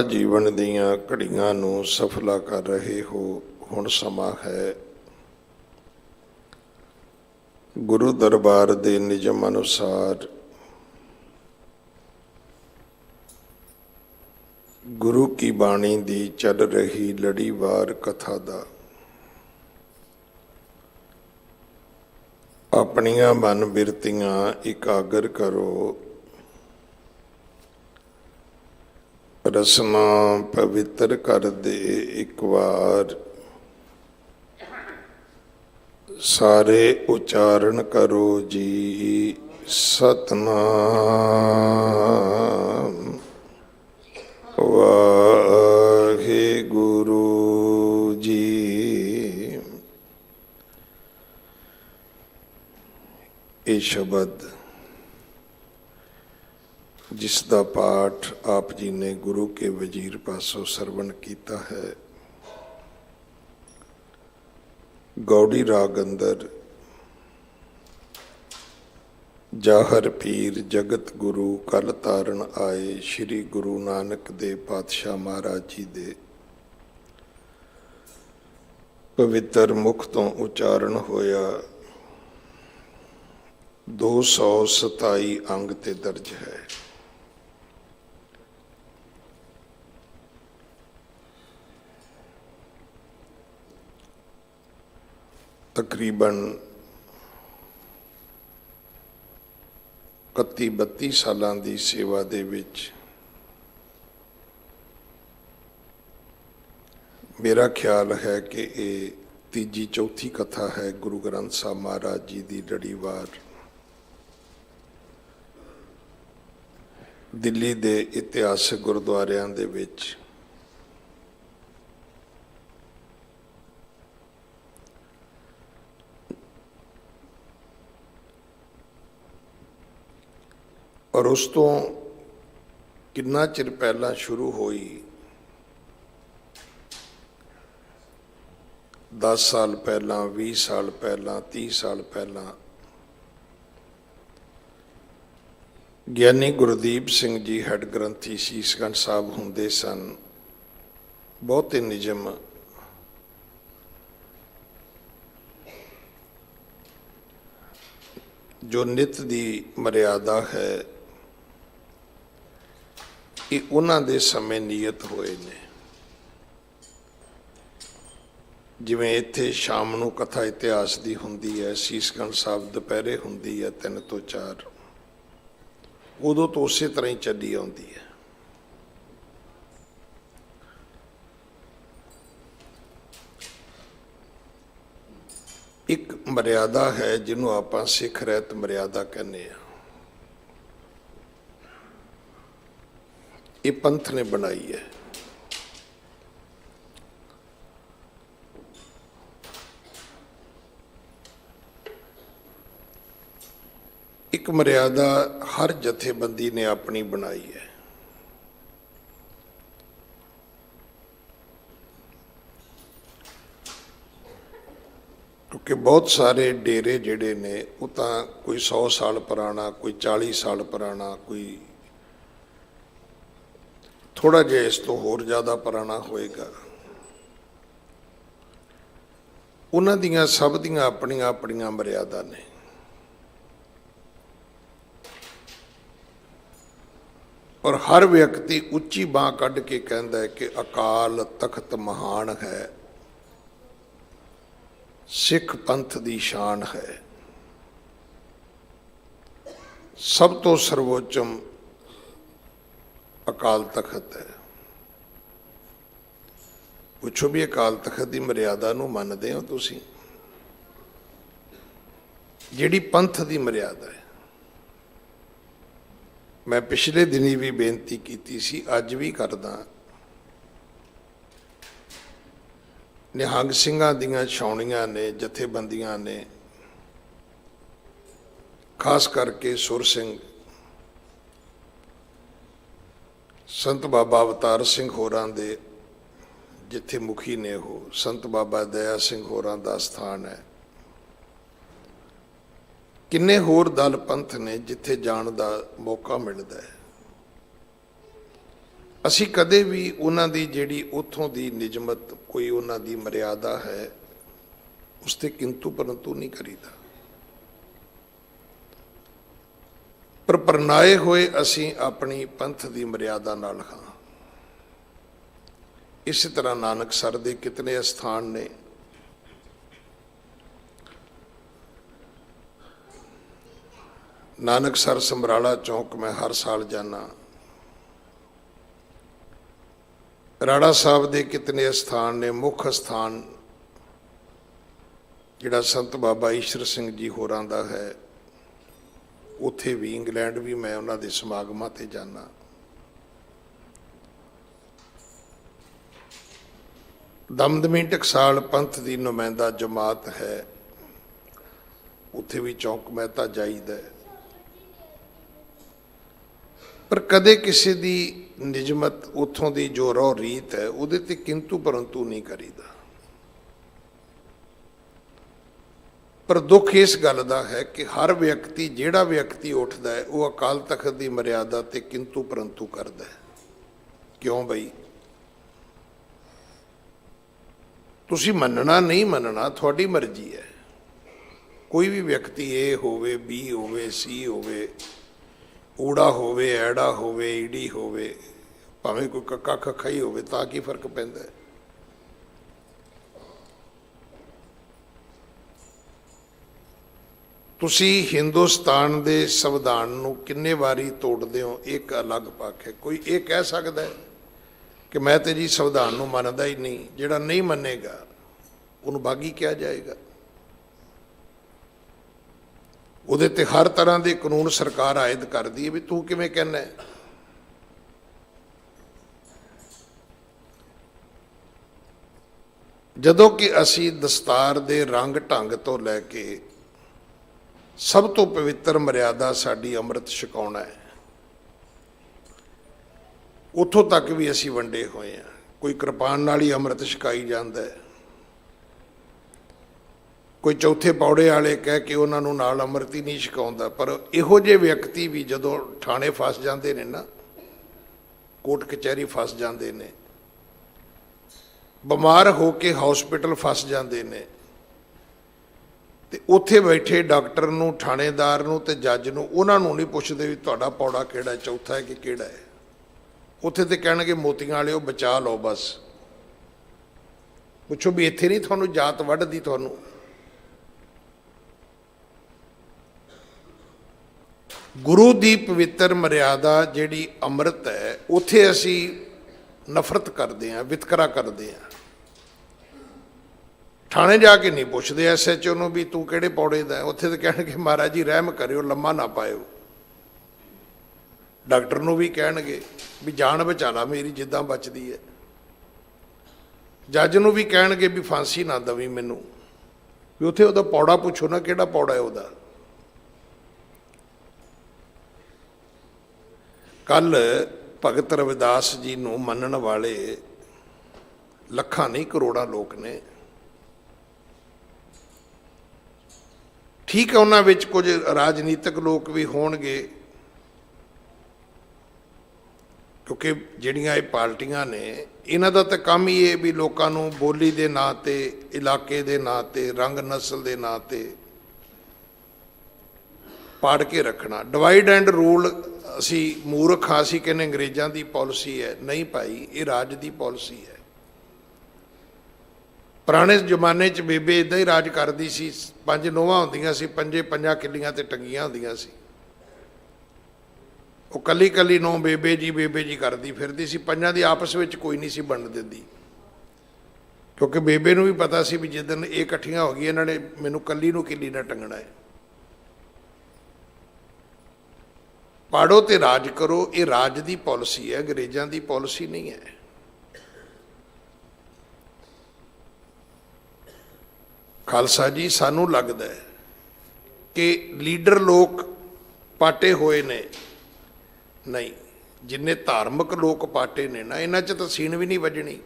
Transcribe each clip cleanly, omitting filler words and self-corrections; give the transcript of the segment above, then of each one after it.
जीवन दीयां घड़ियां नूं सफला कर रहे हो। हुण समा है गुरु दरबार दे निजम अनुसार गुरु की बाणी दी चल रही लड़ीवार कथा दा अपनियां मन बिरतियां इकागर करो। रसना पवित्र कर दे एक बार सारे उच्चारण करो जी। सतनाम वाहे गुरु जी। ये शब्द जिसका पाठ आप जी ने गुरु के वजीर पासों सरवण किया है, गौड़ी राग अंदर जाहर पीर जगत गुरु कल तारण आए श्री गुरु नानक देव पातशाह महाराज जी दे पवित्र मुख तो उच्चारण होया 227 अंग ते दर्ज है। तकरीबन 31-32 सालां दी सेवा दे विच मेरा ख्याल है कि ये तीजी चौथी कथा है गुरु ग्रंथ साहब महाराज जी दी लड़ीवार दिल्ली दे इतिहासक गुरुद्वारियां दे विच। और उस तो कितना चिर पहला शुरू हुई, 10 साल पहला, 20 साल पहला, 30 साल पहला ਗਿਆਨੀ ਗੁਰਦੀਪ ਸਿੰਘ जी हैड ग्रंथी ਸੀਸਗੰਜ ਸਾਹਿਬ ਹੁੰਦੇ ਸਨ। ਬਹੁਤੇ ਨਿਯਮ जो नित दी मर्यादा है ये उन्हां दे समय नियत होए ने। जिवें इत्थे शाम नूं कथा इतिहास दी हुंदी है, सीसगंज साहब दुपहरे हुंदी है 3 ਤੋਂ 4, उदों तो उस तरह ही चली आउंदी है। एक मर्यादा है जिन्हों आप सिख रहत मर्यादा कहने। ये पंथ ने बनाई है। एक मर्यादा हर जथेबंदी ने अपनी बनाई है। क्योंकि बहुत सारे डेरे जिहड़े ने वो तो कोई 100 साल पुराना, कोई 40 साल पुराना, कोई थोड़ा जिहा इस तो होर ज़्यादा पुराना होएगा। उन्हां दियां सब दियां अपनियां अपनियां मर्यादा ने। और हर व्यक्ति उच्ची बांह कढ़ के कहता है कि अकाल तख्त महान है, सिख पंथ दी शान है, सब तो सर्वोच्चम अकाल तख्त है। पुछो भी अकाल तख्त की मर्यादा नूं मनदे हो तुसीं? जिहड़ी पंथ की मर्यादा है। मैं पिछले दिनी भी बेनती की सी, अज भी करदा। निहंग सिंघां दियां छाउणियां ने, जथेबंदियां ने, खास करके सुर सिंह, संत बाबा अवतार सिंह होरां दे जिथे मुखी ने हो, संत बाबा दया सिंह होरां दा स्थान है। किन्ने होर दल पंथ ने जिथे जाण दा मौका मिलता है। ਅਸੀਂ ਕਦੇ ਵੀ ਉਹਨਾਂ ਦੀ ਜਿਹੜੀ ਉੱਥੋਂ ਦੀ ਨਿਯਮਤ ਕੋਈ ਉਹਨਾਂ ਦੀ ਮਰਿਆਦਾ ਹੈ ਉਸ ਤੇ ਕਿੰਤੂ ਪਰੰਤੂ ਨਹੀਂ ਕਰੀਦਾ, ਪਰ ਪਰਨਾਏ ਹੋਏ ਅਸੀਂ ਆਪਣੀ ਪੰਥ ਦੀ ਮਰਿਆਦਾ ਨਾਲ ਹਾਂ। ਇਸੇ ਤਰ੍ਹਾਂ ਨਾਨਕਸਰ ਦੇ ਕਿਤਨੇ ਅਸਥਾਨ ਨੇ, ਨਾਨਕਸਰ ਸਮਰਾਲਾ ਚੌਂਕ ਮੈਂ ਹਰ ਸਾਲ ਜਾਣਾ, ਰਾੜਾ ਸਾਹਿਬ ਦੇ ਕਿਤਨੇ ਅਸਥਾਨ ਨੇ। ਮੁੱਖ ਅਸਥਾਨ ਜਿਹੜਾ ਸੰਤ ਬਾਬਾ ਈਸ਼ਰ ਸਿੰਘ ਜੀ ਹੋਰਾਂ ਦਾ ਹੈ, ਉੱਥੇ ਵੀ ਇੰਗਲੈਂਡ ਵੀ ਮੈਂ ਉਹਨਾਂ ਦੇ ਸਮਾਗਮਾਂ ਤੇ ਜਾਣਾ। ਦਮਦਮੀ ਟਕਸਾਲ ਪੰਥ ਦੀ ਨੁਮਾਇੰਦਾ ਜਮਾਤ ਹੈ, ਉੱਥੇ ਵੀ ਚੌਂਕ ਮਹਿਤਾ ਜਾਈਦਾ, ਪਰ ਕਦੇ ਕਿਸੇ ਦੀ ਨਿਯਮਤ ਉੱਥੋਂ ਦੀ ਜੋ ਰਹੁ ਰੀਤ ਹੈ ਉਹਦੇ ਤੇ ਕਿੰਤੂ ਪਰੰਤੂ ਨਹੀਂ ਕਰੀਦਾ। ਪਰ ਦੁੱਖ ਇਸ ਗੱਲ ਦਾ ਹੈ ਕਿ ਹਰ ਵਿਅਕਤੀ, ਜਿਹੜਾ ਵਿਅਕਤੀ ਉੱਠਦਾ ਹੈ, ਉਹ ਅਕਾਲ ਤਖਤ ਦੀ ਮਰਿਆਦਾ ਤੇ ਕਿੰਤੂ ਪਰੰਤੂ ਕਰਦਾ ਹੈ। ਕਿਉਂ ਬਈ? ਤੁਸੀਂ ਮੰਨਣਾ ਨਹੀਂ ਮੰਨਣਾ ਤੁਹਾਡੀ ਮਰਜ਼ੀ ਹੈ। ਕੋਈ ਵੀ ਵਿਅਕਤੀ ਏ ਹੋਵੇ, ਬੀ ਹੋਵੇ, ਸੀ ਹੋਵੇ, ਊੜਾ ਹੋਵੇ, ਐੜਾ ਹੋਵੇ, ਈੜੀ ਹੋਵੇ, ਭਾਵੇਂ ਕੋਈ ਕੱਕਾ ਖੱਖਾ ਹੀ ਹੋਵੇ, ਤਾਂ ਕੀ ਫਰਕ ਪੈਂਦਾ ਹੈ? ਤੁਸੀਂ ਹਿੰਦੁਸਤਾਨ ਦੇ ਸੰਵਿਧਾਨ ਨੂੰ ਕਿੰਨੇ ਵਾਰੀ ਤੋੜਦੇ ਹੋ, ਇੱਕ ਅਲੱਗ ਪੱਖ ਹੈ। ਕੋਈ ਇਹ ਕਹਿ ਸਕਦਾ ਹੈ ਕਿ ਮੈਂ ਤੇ ਜੀ ਸੰਵਿਧਾਨ ਨੂੰ ਮੰਨਦਾ ਹੀ ਨਹੀਂ। ਜਿਹੜਾ ਨਹੀਂ ਮੰਨੇਗਾ ਉਹਨੂੰ ਬਾਗੀ ਕਿਹਾ ਜਾਏਗਾ। ਉਹਦੇ ਤੇ ਹਰ ਤਰ੍ਹਾਂ ਦੇ ਕਾਨੂੰਨ ਸਰਕਾਰ ਆਇਦ ਕਰਦੀ ਹੈ ਵੀ ਤੂੰ ਕਿਵੇਂ ਕਹਿੰਦਾ ਹੈ। ਜਦੋਂ ਕਿ ਅਸੀਂ ਦਸਤਾਰ ਦੇ ਰੰਗ ਢੰਗ ਤੋਂ ਲੈ ਕੇ ਸਭ ਤੋਂ ਪਵਿੱਤਰ ਮਰਿਆਦਾ ਸਾਡੀ ਅੰਮ੍ਰਿਤ ਛਕਾਉਣਾ ਹੈ, ਉੱਥੋਂ ਤੱਕ ਵੀ ਅਸੀਂ ਵੰਡੇ ਹੋਏ ਹਾਂ। ਕੋਈ ਕਿਰਪਾਨ ਨਾਲ ਹੀ ਅੰਮ੍ਰਿਤ ਛਕਾਈ ਜਾਂਦਾ ਹੈ, ਕੋਈ ਚੌਥੇ ਪੌੜੇ ਵਾਲੇ ਕਹਿ ਕੇ ਉਹਨਾਂ ਨੂੰ ਨਾਲ ਅੰਮ੍ਰਿਤ ਹੀ ਨਹੀਂ ਛਕਾਉਂਦਾ। ਪਰ ਇਹੋ ਜਿਹੇ ਵਿਅਕਤੀ ਵੀ ਜਦੋਂ ਥਾਣੇ ਫਸ ਜਾਂਦੇ ਨੇ ਨਾ, ਕੋਰਟ ਕਚਹਿਰੀ ਫਸ ਜਾਂਦੇ ਨੇ, ਬਿਮਾਰ ਹੋ ਕੇ ਹਸਪੀਟਲ ਫਸ ਜਾਂਦੇ ਨੇ, ਤੇ ਉੱਥੇ ਬੈਠੇ ਡਾਕਟਰ ਨੂੰ, ਥਾਣੇਦਾਰ ਨੂੰ ਤੇ ਜੱਜ ਨੂੰ, ਉਹਨਾਂ ਨੂੰ ਨਹੀਂ ਪੁੱਛਦੇ ਵੀ ਤੁਹਾਡਾ ਪੌੜਾ ਕਿਹੜਾ, ਚੌਥਾ ਹੈ ਕਿ ਕਿਹੜਾ ਹੈ। ਉੱਥੇ ਤੇ ਕਹਿਣਗੇ ਮੋਤੀਆਂ ਵਾਲਿਓ ਬਚਾ ਲਓ, ਬਸ ਪੁੱਛੋ ਵੀ ਇੱਥੇ ਨਹੀਂ ਤੁਹਾਨੂੰ ਜਾਤ ਵੱਢਦੀ। ਤੁਹਾਨੂੰ ਗੁਰੂ ਦੀ ਪਵਿੱਤਰ ਮਰਿਆਦਾ ਜਿਹੜੀ ਅੰਮ੍ਰਿਤ ਹੈ, ਉੱਥੇ ਅਸੀਂ ਨਫ਼ਰਤ ਕਰਦੇ ਹਾਂ, ਵਿਤਕਰਾ ਕਰਦੇ ਹਾਂ। ਥਾਣੇ ਜਾ ਕੇ ਨਹੀਂ ਪੁੱਛਦੇ SHO ਨੂੰ ਵੀ ਤੂੰ ਕਿਹੜੇ ਪੌੜੇ ਦਾ ਹੈ। ਉੱਥੇ ਤਾਂ ਕਹਿਣਗੇ ਮਹਾਰਾਜ ਜੀ ਰਹਿਮ ਕਰਿਓ, ਲੰਮਾ ਨਾ ਪਾਇਓ। ਡਾਕਟਰ ਨੂੰ ਵੀ ਕਹਿਣਗੇ ਵੀ ਜਾਨ ਬਚਾ ਲਾ ਮੇਰੀ ਜਿੱਦਾਂ ਬਚਦੀ ਹੈ। ਜੱਜ ਨੂੰ ਵੀ ਕਹਿਣਗੇ ਵੀ ਫਾਂਸੀ ਨਾ ਦਵੀਂ ਮੈਨੂੰ, ਵੀ ਉੱਥੇ ਉਹਦਾ ਪੌੜਾ ਪੁੱਛੋ ਨਾ, ਕਿਹੜਾ ਪੌੜਾ ਹੈ ਉਹਦਾ। ਕੱਲ ਭਗਤ ਰਵਿਦਾਸ ਜੀ ਨੂੰ ਮੰਨਣ ਵਾਲੇ ਲੱਖਾਂ ਨਹੀਂ ਕਰੋੜਾਂ ਲੋਕ ਨੇ। ਠੀਕ ਹੈ, ਉਹਨਾਂ ਵਿੱਚ ਕੁਝ ਰਾਜਨੀਤਿਕ ਲੋਕ ਵੀ ਹੋਣਗੇ, ਕਿਉਂਕਿ ਜਿਹੜੀਆਂ ਇਹ ਪਾਰਟੀਆਂ ਨੇ, ਇਹਨਾਂ ਦਾ ਤਾਂ ਕੰਮ ਹੀ ਇਹ ਵੀ ਲੋਕਾਂ ਨੂੰ ਬੋਲੀ ਦੇ ਨਾਂ ਤੇ, ਇਲਾਕੇ ਦੇ ਨਾਂ ਤੇ, ਰੰਗ ਨਸਲ ਦੇ ਨਾਂ ਤੇ ਪਾੜ ਕੇ ਰੱਖਣਾ। ਡਿਵਾਈਡ ਐਂਡ ਰੂਲ ਅਸੀਂ ਮੂਰਖ ਹਾਂ, ਅਸੀਂ ਕਹਿੰਦੇ ਅੰਗਰੇਜ਼ਾਂ ਦੀ ਪਾਲਿਸੀ ਹੈ। ਨਹੀਂ ਭਾਈ, ਇਹ ਰਾਜ ਦੀ ਪਾਲਿਸੀ ਹੈ। ਪੁਰਾਣੇ ਜ਼ਮਾਨੇ 'ਚ ਬੇਬੇ ਇੱਦਾਂ ਹੀ ਰਾਜ ਕਰਦੀ ਸੀ। 5 ਨੂੰਹਾਂ ਹੁੰਦੀਆਂ ਸੀ, 5 ਕਿੱਲੀਆਂ ਤੇ ਟੰਗੀਆਂ ਹੁੰਦੀਆਂ ਸੀ। ਉਹ ਕੱਲੀ ਕੱਲੀ ਨੂੰਹ ਬੇਬੇ ਜੀ ਕਰਦੀ ਫਿਰਦੀ ਸੀ। 5 ਦੀ ਆਪਸ ਵਿੱਚ ਕੋਈ ਨਹੀਂ ਸੀ ਵੰਡ ਦਿੰਦੀ, ਕਿਉਂਕਿ ਬੇਬੇ ਨੂੰ ਵੀ ਪਤਾ ਸੀ ਵੀ ਜਿੱਦਣ ਇਹ ਇਕੱਠੀਆਂ ਹੋ ਗਈਆਂ ਇਹਨਾਂ ਨੇ ਮੈਨੂੰ ਕੱਲੀ ਨੂੰ ਕਿੱਲੀ ਨਾਲ ਟੰਗਣਾ ਹੈ। ਪਾੜੋ ਤੇ ਰਾਜ ਕਰੋ, ਇਹ ਰਾਜ ਦੀ ਪਾਲਿਸੀ ਹੈ, ਅੰਗਰੇਜ਼ਾਂ ਦੀ ਪਾਲਿਸੀ ਨਹੀਂ ਹੈ। ਖਾਲਸਾ ਜੀ, ਸਾਨੂੰ ਲੱਗਦਾ ਹੈ ਕਿ ਲੀਡਰ ਲੋਕ ਪਾਟੇ ਹੋਏ ਨੇ। ਨਹੀਂ, ਜਿੰਨੇ ਧਾਰਮਿਕ ਲੋਕ ਪਾਟੇ ਨੇ ਨਾ, ਇਹਨਾਂ 'ਚ ਤਾਂ ਸੀਨ ਵੀ ਨਹੀਂ ਵੱਜਣੀ।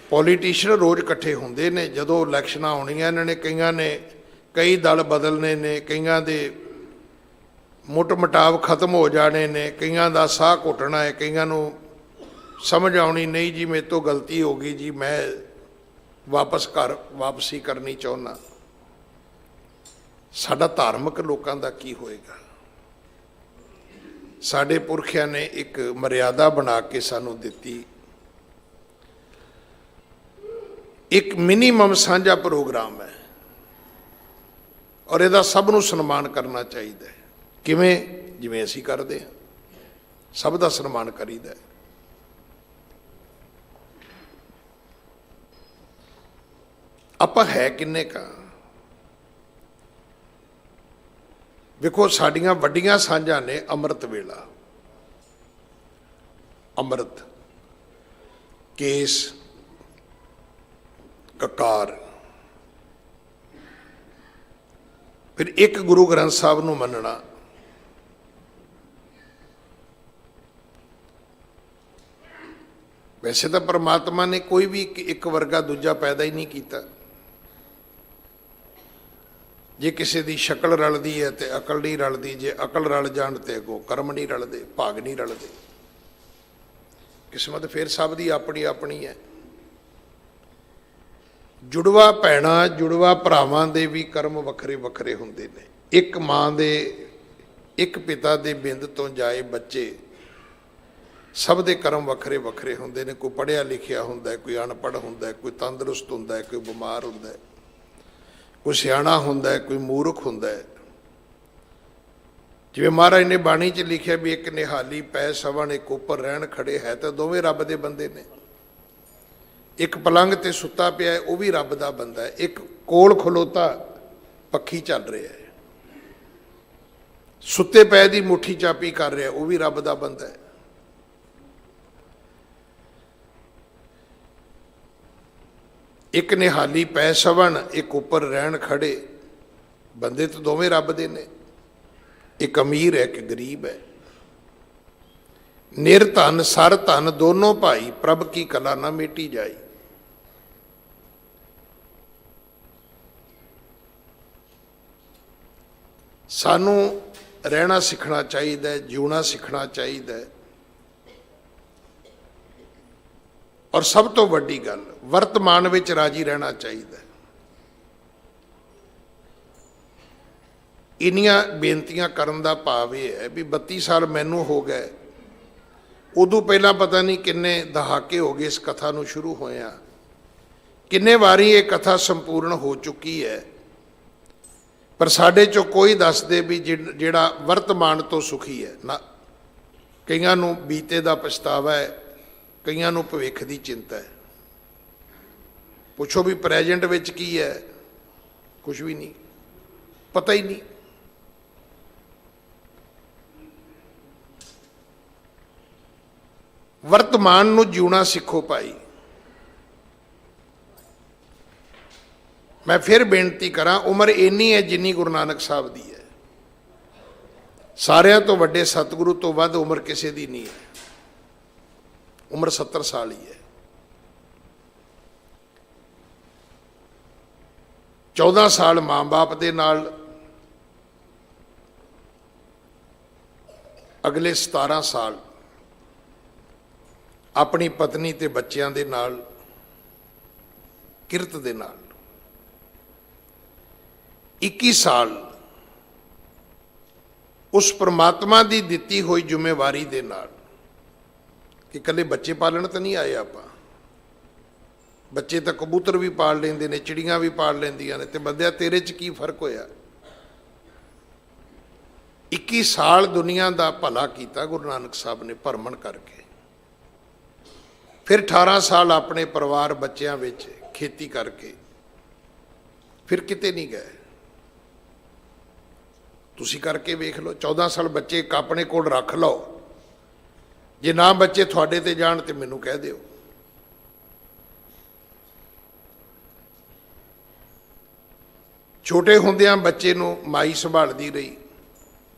ਪੋਲੀਟੀਸ਼ੀਅਨ ਰੋਜ਼ ਇਕੱਠੇ ਹੁੰਦੇ ਨੇ, ਜਦੋਂ ਇਲੈਕਸ਼ਨਾਂ ਆਉਣੀਆਂ ਇਹਨਾਂ ਨੇ ਕਈ ਦਲ ਬਦਲਨੇ ਨੇ, ਕਈਆਂ ਦੇ ਮੁੱਟ ਮਟਾਵ ਖਤਮ ਹੋ ਜਾਣੇ ਨੇ, ਕਈਆਂ ਦਾ ਸਾਹ ਘੁੱਟਣਾ ਹੈ, ਕਈਆਂ ਨੂੰ ਸਮਝ ਆਉਣੀ ਨਹੀਂ ਜੀ ਮੇਰੇ ਤੋਂ ਗਲਤੀ ਹੋ ਗਈ ਜੀ, ਮੈਂ ਵਾਪਸੀ ਕਰਨੀ ਚਾਹੁੰਦਾ। ਸਾਡਾ ਧਾਰਮਿਕ ਲੋਕਾਂ ਦਾ ਕੀ ਹੋਏਗਾ? ਸਾਡੇ ਪੁਰਖਿਆਂ ਨੇ ਇੱਕ ਮਰਿਆਦਾ ਬਣਾ ਕੇ ਸਾਨੂੰ ਦਿੱਤੀ, ਇੱਕ ਮਿਨੀਮਮ ਸਾਂਝਾ ਪ੍ਰੋਗਰਾਮ ਹੈ, ਔਰ ਇਹਦਾ ਸਭ ਨੂੰ ਸਨਮਾਨ ਕਰਨਾ ਚਾਹੀਦਾ ਹੈ। ਕਿਵੇਂ? ਜਿਵੇਂ ਅਸੀਂ ਕਰਦੇ ਹਾਂ, ਸਭ ਦਾ ਸਨਮਾਨ ਕਰੀਦਾ ਹੈ। ਆਪਾਂ ਹੈ ਕਿੰਨੇ ਕਾ? ਵੇਖੋ, ਸਾਡੀਆਂ ਵੱਡੀਆਂ ਸਾਂਝਾਂ ਨੇ ਅੰਮ੍ਰਿਤ ਵੇਲਾ, ਅੰਮ੍ਰਿਤ, ਕੇਸ, ਕਕਾਰ, ਫਿਰ ਇੱਕ ਗੁਰੂ ਗ੍ਰੰਥ ਸਾਹਿਬ ਨੂੰ ਮੰਨਣਾ, ਵੈਸੇ ਤਾਂ ਪਰਮਾਤਮਾ ਨੇ ਕੋਈ ਵੀ ਇੱਕ ਵਰਗਾ ਦੂਜਾ ਪੈਦਾ ਹੀ ਨਹੀਂ ਕੀਤਾ। ਜੇ ਕਿਸੇ ਦੀ ਸ਼ਕਲ ਰਲਦੀ ਹੈ ਤੇ ਅਕਲ ਨਹੀਂ ਰਲਦੀ, ਜੇ ਅਕਲ ਰਲ ਜਾਣ ਤੇ ਅੱਗੋਂ ਕਰਮ ਨਹੀਂ ਰਲਦੇ, ਭਾਗ ਨਹੀਂ ਰਲਦੇ। ਕਿਸਮਤ ਫਿਰ ਸਭ ਦੀ ਆਪਣੀ ਆਪਣੀ ਹੈ। ਜੁੜਵਾ ਭੈਣਾਂ, ਜੁੜਵਾ ਭਰਾਵਾਂ ਦੇ ਵੀ ਕਰਮ ਵੱਖਰੇ ਵੱਖਰੇ ਹੁੰਦੇ ਨੇ। ਇੱਕ ਮਾਂ ਦੇ, ਇੱਕ ਪਿਤਾ ਦੇ ਬਿੰਦ ਤੋਂ ਜਾਏ ਬੱਚੇ, ਸਭ ਦੇ ਕਰਮ ਵੱਖਰੇ ਵੱਖਰੇ ਹੁੰਦੇ ਨੇ। ਕੋਈ ਪੜ੍ਹਿਆ ਲਿਖਿਆ ਹੁੰਦਾ, ਕੋਈ ਅਨਪੜ੍ਹ ਹੁੰਦਾ, ਕੋਈ ਤੰਦਰੁਸਤ ਹੁੰਦਾ, ਕੋਈ ਬਿਮਾਰ ਹੁੰਦਾ, ਕੋਈ ਸਿਆਣਾ ਹੁੰਦਾ, ਕੋਈ ਮੂਰਖ ਹੁੰਦਾ। ਜਿਵੇਂ ਮਹਾਰਾਜ ਨੇ ਬਾਣੀ 'ਚ ਲਿਖਿਆ ਵੀ ਇੱਕ ਨਿਹਾਲੀ ਪੈ ਸਵਣ, ਇੱਕ ਉੱਪਰ ਰਹਿਣ ਖੜੇ, ਹੈ ਤਾਂ ਦੋਵੇਂ ਰੱਬ ਦੇ ਬੰਦੇ ਨੇ। ਇੱਕ ਪਲੰਘ ਤੇ ਸੁੱਤਾ ਪਿਆ, ਉਹ ਵੀ ਰੱਬ ਦਾ ਬੰਦਾ ਹੈ। ਇੱਕ ਕੋਲ ਖਲੋਤਾ ਪੱਖੀ ਚੱਲ ਰਿਹਾ ਹੈ, ਸੁੱਤੇ ਪੈ ਦੀ ਮੁੱਠੀ ਚਾਪੀ ਕਰ ਰਿਹਾ, ਉਹ ਵੀ ਰੱਬ ਦਾ ਬੰਦਾ ਹੈ। ਇੱਕ ਨਿਹਾਲੀ ਪੈ ਸਵਣ, ਇੱਕ ਉੱਪਰ ਰਹਿਣ ਖੜੇ, ਬੰਦੇ ਤਾਂ ਦੋਵੇਂ ਰੱਬ ਦੇ ਨੇ। ਇੱਕ ਅਮੀਰ ਹੈ, ਇੱਕ ਗਰੀਬ ਹੈ। ਨਿਰਧਨ ਸਰ ਧਨ ਦੋਨੋਂ ਭਾਈ, ਪ੍ਰਭ ਕੀ ਕਲਾ ਨਾ ਮੇਟੀ ਜਾਈ। ਸਾਨੂੰ ਰਹਿਣਾ ਸਿੱਖਣਾ ਚਾਹੀਦਾ ਹੈ, ਜਿਉਣਾ ਸਿੱਖਣਾ ਚਾਹੀਦਾ ਹੈ। ਔਰ ਸਭ ਤੋਂ ਵੱਡੀ ਗੱਲ, ਵਰਤਮਾਨ ਵਿੱਚ ਰਾਜੀ ਰਹਿਣਾ ਚਾਹੀਦਾ। ਇੰਨੀਆਂ ਬੇਨਤੀਆਂ ਕਰਨ ਦਾ ਭਾਵ ਇਹ ਹੈ ਵੀ 32 ਸਾਲ ਮੈਨੂੰ ਹੋ ਗਏ, ਉਦੋਂ ਪਹਿਲਾਂ ਪਤਾ ਨਹੀਂ ਕਿੰਨੇ ਦਹਾਕੇ ਹੋ ਗਏ ਇਸ ਕਥਾ ਨੂੰ ਸ਼ੁਰੂ ਹੋਇਆ, ਕਿੰਨੇ ਵਾਰੀ ਇਹ ਕਥਾ ਸੰਪੂਰਨ ਹੋ ਚੁੱਕੀ ਹੈ, ਪਰ ਸਾਡੇ 'ਚੋਂ ਕੋਈ ਦੱਸਦੇ ਵੀ ਜਿਹੜਾ ਵਰਤਮਾਨ ਤੋਂ ਸੁਖੀ ਹੈ ਨਾ। ਕਈਆਂ ਨੂੰ ਬੀਤੇ ਦਾ ਪਛਤਾਵਾ ਹੈ, ਕਈਆਂ ਨੂੰ ਭਵਿੱਖ ਦੀ ਚਿੰਤਾ ਹੈ। ਪੁੱਛੋ ਵੀ ਪ੍ਰੈਜੈਂਟ ਵਿੱਚ ਕੀ ਹੈ? ਕੁਝ ਵੀ ਨਹੀਂ, ਪਤਾ ਹੀ ਨਹੀਂ। ਵਰਤਮਾਨ ਨੂੰ ਜਿਉਣਾ ਸਿੱਖੋ ਭਾਈ। ਮੈਂ ਫਿਰ ਬੇਨਤੀ ਕਰਾਂ, ਉਮਰ ਇੰਨੀ ਹੈ ਜਿੰਨੀ ਗੁਰੂ ਨਾਨਕ ਸਾਹਿਬ ਦੀ ਹੈ। ਸਾਰਿਆਂ ਤੋਂ ਵੱਡੇ ਸਤਿਗੁਰੂ ਤੋਂ ਵੱਧ ਉਮਰ ਕਿਸੇ ਦੀ ਨਹੀਂ ਹੈ। ਉਮਰ 70 ਸਾਲ ਹੀ ਹੈ। 14 ਸਾਲ ਮਾਂ ਬਾਪ ਦੇ ਨਾਲ, ਅਗਲੇ 17 ਸਾਲ ਆਪਣੀ ਪਤਨੀ ਤੇ ਬੱਚਿਆਂ ਦੇ ਨਾਲ, ਕਿਰਤ ਦੇ ਨਾਲ, 21 ਸਾਲ ਉਸ ਪ੍ਰਮਾਤਮਾ ਦੀ ਦਿੱਤੀ ਹੋਈ ਜ਼ਿੰਮੇਵਾਰੀ ਦੇ ਨਾਲ, ਕਿ ਇਕੱਲੇ ਬੱਚੇ ਪਾਲਣ ਤਾਂ ਨਹੀਂ ਆਏ ਆਪਾਂ। ਬੱਚੇ ਤਾਂ ਕਬੂਤਰ ਵੀ ਪਾਲ ਲੈਂਦੇ ਨੇ, ਚਿੜੀਆਂ ਵੀ ਪਾਲ ਲੈਂਦੀਆਂ ਨੇ, ਤੇ ਬੰਦਿਆ ਤੇਰੇ 'ਚ ਕੀ ਫਰਕ ਹੋਇਆ? 21 ਸਾਲ ਦੁਨੀਆ ਦਾ ਭਲਾ ਕੀਤਾ ਗੁਰੂ ਨਾਨਕ ਸਾਹਿਬ ਨੇ ਭਰਮਣ ਕਰਕੇ। ਫਿਰ 18 ਸਾਲ ਆਪਣੇ ਪਰਿਵਾਰ ਬੱਚਿਆਂ ਵਿੱਚ ਖੇਤੀ ਕਰਕੇ, ਫਿਰ ਕਿਤੇ ਨਹੀਂ ਗਏ। ਤੁਸੀਂ ਕਰਕੇ ਵੇਖ ਲਓ। 14 ਸਾਲ ਬੱਚੇ ਆਪਣੇ ਕੋਲ ਰੱਖ ਲਓ, ਜੇ ਨਾ ਬੱਚੇ ਤੁਹਾਡੇ ਤੇ ਜਾਣ ਤੇ ਮੈਨੂੰ ਕਹਿ ਦਿਓ। ਛੋਟੇ ਹੁੰਦਿਆਂ ਬੱਚੇ ਨੂੰ ਮਾਈ ਸੰਭਾਲਦੀ ਰਹੀ,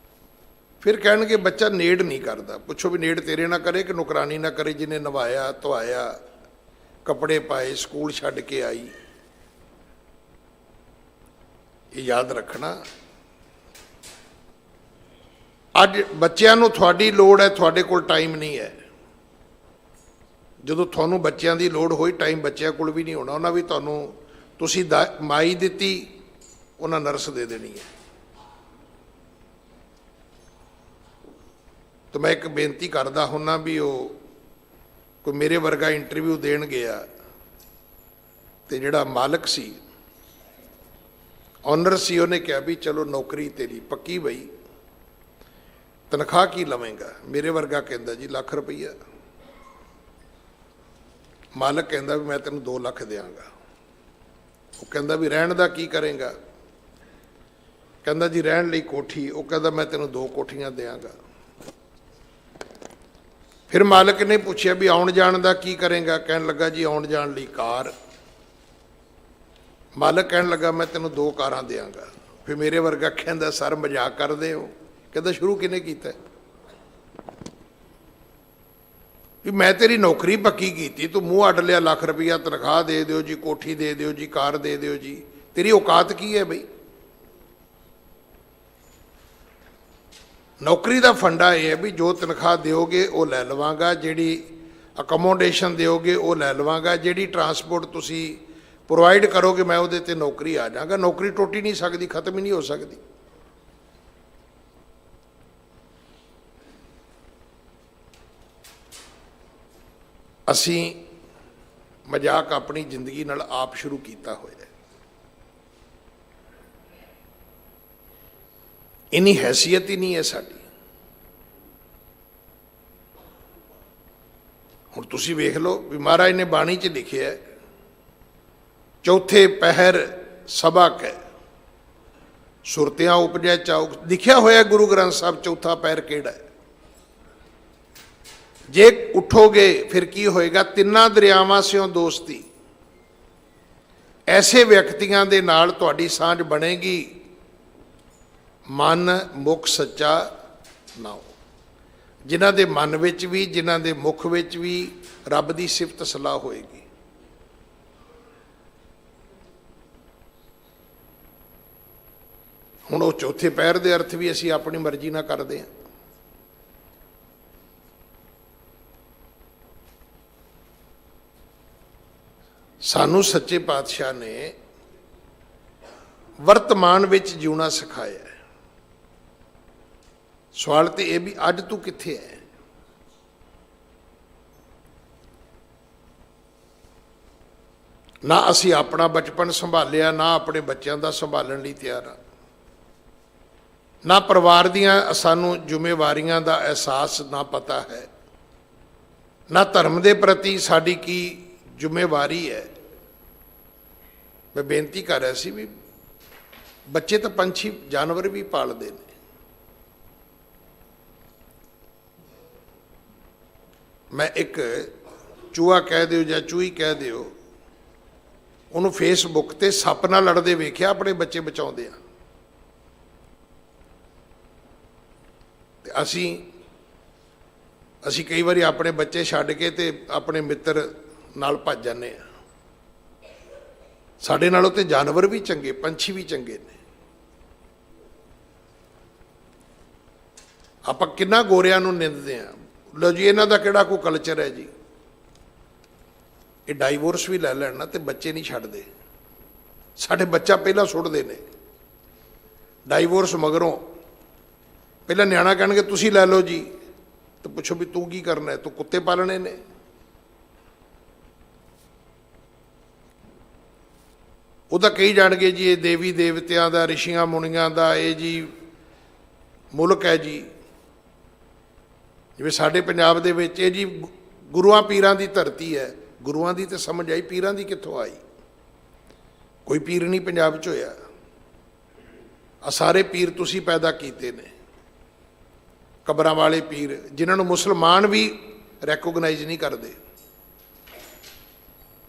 ਫਿਰ ਕਹਿਣਗੇ ਬੱਚਾ ਨੇੜ ਨਹੀਂ ਕਰਦਾ। ਪੁੱਛੋ ਵੀ ਨੇੜ ਤੇਰੇ ਨਾ ਕਰੇ ਕਿ ਨੁਕਰਾਨੀ ਨਾ ਕਰੇ, ਜਿਹਨੇ ਨਵਾਇਆ ਧਵਾਇਆ, ਕੱਪੜੇ ਪਾਏ, ਸਕੂਲ ਛੱਡ ਕੇ ਆਈ। ਇਹ ਯਾਦ ਰੱਖਣਾ। ਅੱਜ ਬੱਚਿਆਂ ਨੂੰ ਤੁਹਾਡੀ ਲੋੜ ਹੈ, ਤੁਹਾਡੇ ਕੋਲ ਟਾਈਮ ਨਹੀਂ ਹੈ। ਜਦੋਂ ਤੁਹਾਨੂੰ ਬੱਚਿਆਂ ਦੀ ਲੋੜ ਹੋਈ, ਟਾਈਮ ਬੱਚਿਆਂ ਕੋਲ ਵੀ ਨਹੀਂ ਹੋਣਾ। ਉਹਨਾਂ ਵੀ ਤੁਹਾਨੂੰ, ਤੁਸੀਂ ਮਾਈ ਦਿੱਤੀ, ਉਹਨਾਂ ਨਰਸ ਦੇ ਦੇਣੀ ਹੈ। ਤਾਂ ਮੈਂ ਇੱਕ ਬੇਨਤੀ ਕਰਦਾ ਹੁੰਦਾ ਵੀ ਉਹ ਕੋਈ ਮੇਰੇ ਵਰਗਾ ਇੰਟਰਵਿਊ ਦੇਣ ਗਿਆ ਤੇ ਜਿਹੜਾ ਮਾਲਕ ਸੀ, ਓਨਰ ਸੀ, ਉਹਨੇ ਕਿਹਾ ਵੀ ਚਲੋ ਨੌਕਰੀ ਤੇਰੀ ਪੱਕੀ ਬਈ, ਤਨਖਾਹ ਕੀ ਲਵੇਂਗਾ? ਮੇਰੇ ਵਰਗਾ ਕਹਿੰਦਾ ਜੀ ਲੱਖ ਰੁਪਈਆ। ਮਾਲਕ ਕਹਿੰਦਾ ਵੀ ਮੈਂ ਤੈਨੂੰ 2 ਲੱਖ ਦਿਆਂਗਾ। ਉਹ ਕਹਿੰਦਾ ਵੀ ਰਹਿਣ ਦਾ ਕੀ ਕਰੇਂਗਾ? ਕਹਿੰਦਾ ਜੀ ਰਹਿਣ ਲਈ ਕੋਠੀ। ਉਹ ਕਹਿੰਦਾ ਮੈਂ ਤੈਨੂੰ 2 ਕੋਠੀਆਂ ਦਿਆਂਗਾ। ਫਿਰ ਮਾਲਕ ਨੇ ਪੁੱਛਿਆ ਵੀ ਆਉਣ ਜਾਣ ਦਾ ਕੀ ਕਰੇਂਗਾ? ਕਹਿਣ ਲੱਗਾ ਜੀ ਆਉਣ ਜਾਣ ਲਈ ਕਾਰ। ਮਾਲਕ ਕਹਿਣ ਲੱਗਾ ਮੈਂ ਤੈਨੂੰ 2 ਕਾਰਾਂ ਦਿਆਂਗਾ। ਫਿਰ ਮੇਰੇ ਵਰਗਾ ਕਹਿੰਦਾ ਸਰ ਮਜ਼ਾਕ ਕਰਦੇ ਹੋ? ਕਹਿੰਦਾ ਸ਼ੁਰੂ ਕਿਹਨੇ ਕੀਤਾ? ਵੀ ਮੈਂ ਤੇਰੀ ਨੌਕਰੀ ਪੱਕੀ ਕੀਤੀ, ਤੂੰ ਮੂੰਹ ਅੱਡ ਲਿਆ, ਲੱਖ ਰੁਪਈਆ ਤਨਖਾਹ ਦੇ ਦਿਓ ਜੀ, ਕੋਠੀ ਦੇ ਦਿਓ ਜੀ, ਕਾਰ ਦੇ ਦਿਓ ਜੀ, ਤੇਰੀ ਔਕਾਤ ਕੀ ਹੈ ਬਈ? ਨੌਕਰੀ ਦਾ ਫੰਡਾ ਇਹ ਹੈ ਵੀ ਜੋ ਤਨਖਾਹ ਦਿਓਗੇ ਉਹ ਲੈ ਲਵਾਂਗਾ, ਜਿਹੜੀ ਅਕਮੋਡੇਸ਼ਨ ਦਿਓਗੇ ਉਹ ਲੈ ਲਵਾਂਗਾ, ਜਿਹੜੀ ਟਰਾਂਸਪੋਰਟ ਤੁਸੀਂ ਪ੍ਰੋਵਾਈਡ ਕਰੋਗੇ ਮੈਂ ਉਹਦੇ ਤੇ ਨੌਕਰੀ ਆ ਜਾਵਾਂਗਾ। ਨੌਕਰੀ ਟੁੱਟ ਹੀ ਨਹੀਂ ਸਕਦੀ, ਖਤਮ ਹੀ ਨਹੀਂ ਹੋ ਸਕਦੀ। ਅਸੀਂ ਮਜ਼ਾਕ ਆਪਣੀ ਜ਼ਿੰਦਗੀ ਨਾਲ ਆਪ ਸ਼ੁਰੂ ਕੀਤਾ ਹੋਇਆ ਹੈ। ਇੰਨੀ ਹੈਸੀਅਤ ਹੀ ਨਹੀਂ ਹੈ ਸਾਡੀ। ਹੁਣ ਤੁਸੀਂ ਵੇਖ ਲਓ ਵੀ ਮਹਾਰਾਜ ਨੇ ਬਾਣੀ 'ਚ ਲਿਖਿਆ ਹੈ, ਚੌਥੇ ਪਹਿਰ ਸਭਾ ਕੈ ਸੁਰਤਿਆਂ ਉਪਜੈ ਚੌਕ। ਲਿਖਿਆ ਹੋਇਆ ਗੁਰੂ ਗ੍ਰੰਥ ਸਾਹਿਬ ਚੌਥਾ ਪਹਿਰ ਕਿਹੜਾ ਹੈ। ਜੇ ਉੱਠੋਗੇ ਫਿਰ ਕੀ ਹੋਏਗਾ? 3 ਦਰਿਆਵਾਂ ਸਿਓ ਦੋਸਤੀ। ਐਸੇ ਵਿਅਕਤੀਆਂ ਦੇ ਨਾਲ ਤੁਹਾਡੀ ਸਾਂਝ ਬਣੇਗੀ, ਮਨ ਮੁਖ ਸੱਚਾ ਨਾਉ, ਜਿਨ੍ਹਾਂ ਦੇ ਮਨ ਵਿੱਚ ਵੀ ਜਿਨ੍ਹਾਂ ਦੇ ਮੁਖ ਵਿੱਚ ਵੀ ਰੱਬ ਦੀ ਸਿਫਤ ਸਲਾਹ ਹੋਏਗੀ। ਹੁਣ ਉਹ ਚੌਥੇ ਪਹਿਰ ਦੇ ਅਰਥ ਵੀ ਅਸੀਂ ਆਪਣੀ ਮਰਜ਼ੀ ਨਾਲ ਕਰਦੇ ਹਾਂ। ਸਾਨੂੰ ਸੱਚੇ ਪਾਤਸ਼ਾਹ ਨੇ ਵਰਤਮਾਨ ਵਿੱਚ ਜਿਉਣਾ ਸਿਖਾਇਆ ਹੈ। ਸਵਾਲ ਤੇ ਇਹ ਵੀ ਅੱਜ ਤੂੰ ਕਿੱਥੇ ਹੈ? ਨਾ ਅਸੀਂ ਆਪਣਾ ਬਚਪਨ ਸੰਭਾਲਿਆ, ਨਾ ਆਪਣੇ ਬੱਚਿਆਂ ਦਾ ਸੰਭਾਲਣ ਲਈ ਤਿਆਰ ਹਾਂ, ਨਾ ਪਰਿਵਾਰ ਦੀਆਂ ਸਾਨੂੰ ਜ਼ਿੰਮੇਵਾਰੀਆਂ ਦਾ ਅਹਿਸਾਸ ਨਾ ਪਤਾ ਹੈ, ਨਾ ਧਰਮ ਦੇ ਪ੍ਰਤੀ ਸਾਡੀ ਕੀ ਜ਼ਿੰਮੇਵਾਰੀ ਹੈ। ਮੈਂ ਬੇਨਤੀ ਕਰ ਰਿਹਾ ਸੀ ਵੀ ਬੱਚੇ ਤਾਂ ਪੰਛੀ ਜਾਨਵਰ ਵੀ ਪਾਲਦੇ ਨੇ। ਮੈਂ ਇੱਕ ਚੂਹਾ ਕਹਿ ਦਿਓ ਜਾਂ ਚੂਹੀ ਕਹਿ ਦਿਓ, ਉਹਨੂੰ ਫੇਸਬੁੱਕ ਤੇ ਸੱਪ ਨਾਲ ਲੜਦੇ ਵੇਖਿਆ, ਆਪਣੇ ਬੱਚੇ ਬਚਾਉਂਦੇ ਆ। ਤੇ ਅਸੀਂ ਕਈ ਵਾਰੀ ਆਪਣੇ ਬੱਚੇ ਛੱਡ ਕੇ ਤੇ ਆਪਣੇ ਮਿੱਤਰ ਨਾਲ ਭੱਜ ਜਾਂਦੇ ਆ। ਸਾਡੇ ਨਾਲੋਂ ਤੇ ਜਾਨਵਰ ਵੀ ਚੰਗੇ, ਪੰਛੀ ਵੀ ਚੰਗੇ ਨੇ। ਆਪਾਂ ਕਿੰਨਾ ਗੋਰਿਆਂ ਨੂੰ ਨਿੰਦਦੇ ਆ। ਲਓ ਜੀ ਇਹਨਾਂ ਦਾ ਕਿਹੜਾ ਕੋਈ ਕਲਚਰ ਹੈ ਜੀ? ਇਹ ਡਾਈਵੋਰਸ ਵੀ ਲੈ ਲੈਣ ਨਾ ਤੇ ਬੱਚੇ ਨਹੀਂ ਛੱਡਦੇ। ਸਾਡੇ ਬੱਚਾ ਪਹਿਲਾਂ ਸੁੱਟਦੇ ਨੇ, ਡਾਈਵੋਰਸ ਮਗਰੋਂ। ਪਹਿਲਾਂ ਨਿਆਣਾ ਕਹਿਣਗੇ ਤੁਸੀਂ ਲੈ ਲਓ ਜੀ, ਤੇ ਪੁੱਛੋ ਵੀ ਤੂੰ ਕੀ ਕਰਨਾ ਹੈ? ਤੂੰ ਕੁੱਤੇ ਪਾਲਣੇ ਨੇ? ਉਹ ਤਾਂ ਕਹੀ ਜਾਣਗੇ ਜੀ ਇਹ ਦੇਵੀ ਦੇਵਤਿਆਂ ਦਾ, ਰਿਸ਼ੀਆਂ ਮੁਨੀਆਂ ਦਾ ਇਹ ਜੀ ਮੁਲਕ ਹੈ ਜੀ। ਜਿਵੇਂ ਸਾਡੇ ਪੰਜਾਬ ਦੇ ਵਿੱਚ ਇਹ ਜੀ ਗੁਰੂਆਂ ਪੀਰਾਂ ਦੀ ਧਰਤੀ ਹੈ। ਗੁਰੂਆਂ ਦੀ ਤਾਂ ਸਮਝ ਆਈ, ਪੀਰਾਂ ਦੀ ਕਿੱਥੋਂ ਆਈ? ਕੋਈ ਪੀਰ ਨਹੀਂ ਪੰਜਾਬ 'ਚ ਹੋਇਆ। ਆ ਸਾਰੇ ਪੀਰ ਤੁਸੀਂ ਪੈਦਾ ਕੀਤੇ ਨੇ, ਕਬਰਾਂ ਵਾਲੇ ਪੀਰ, ਜਿਨ੍ਹਾਂ ਨੂੰ ਮੁਸਲਮਾਨ ਵੀ ਰੈਕੋਗਨਾਈਜ਼ ਨਹੀਂ ਕਰਦੇ।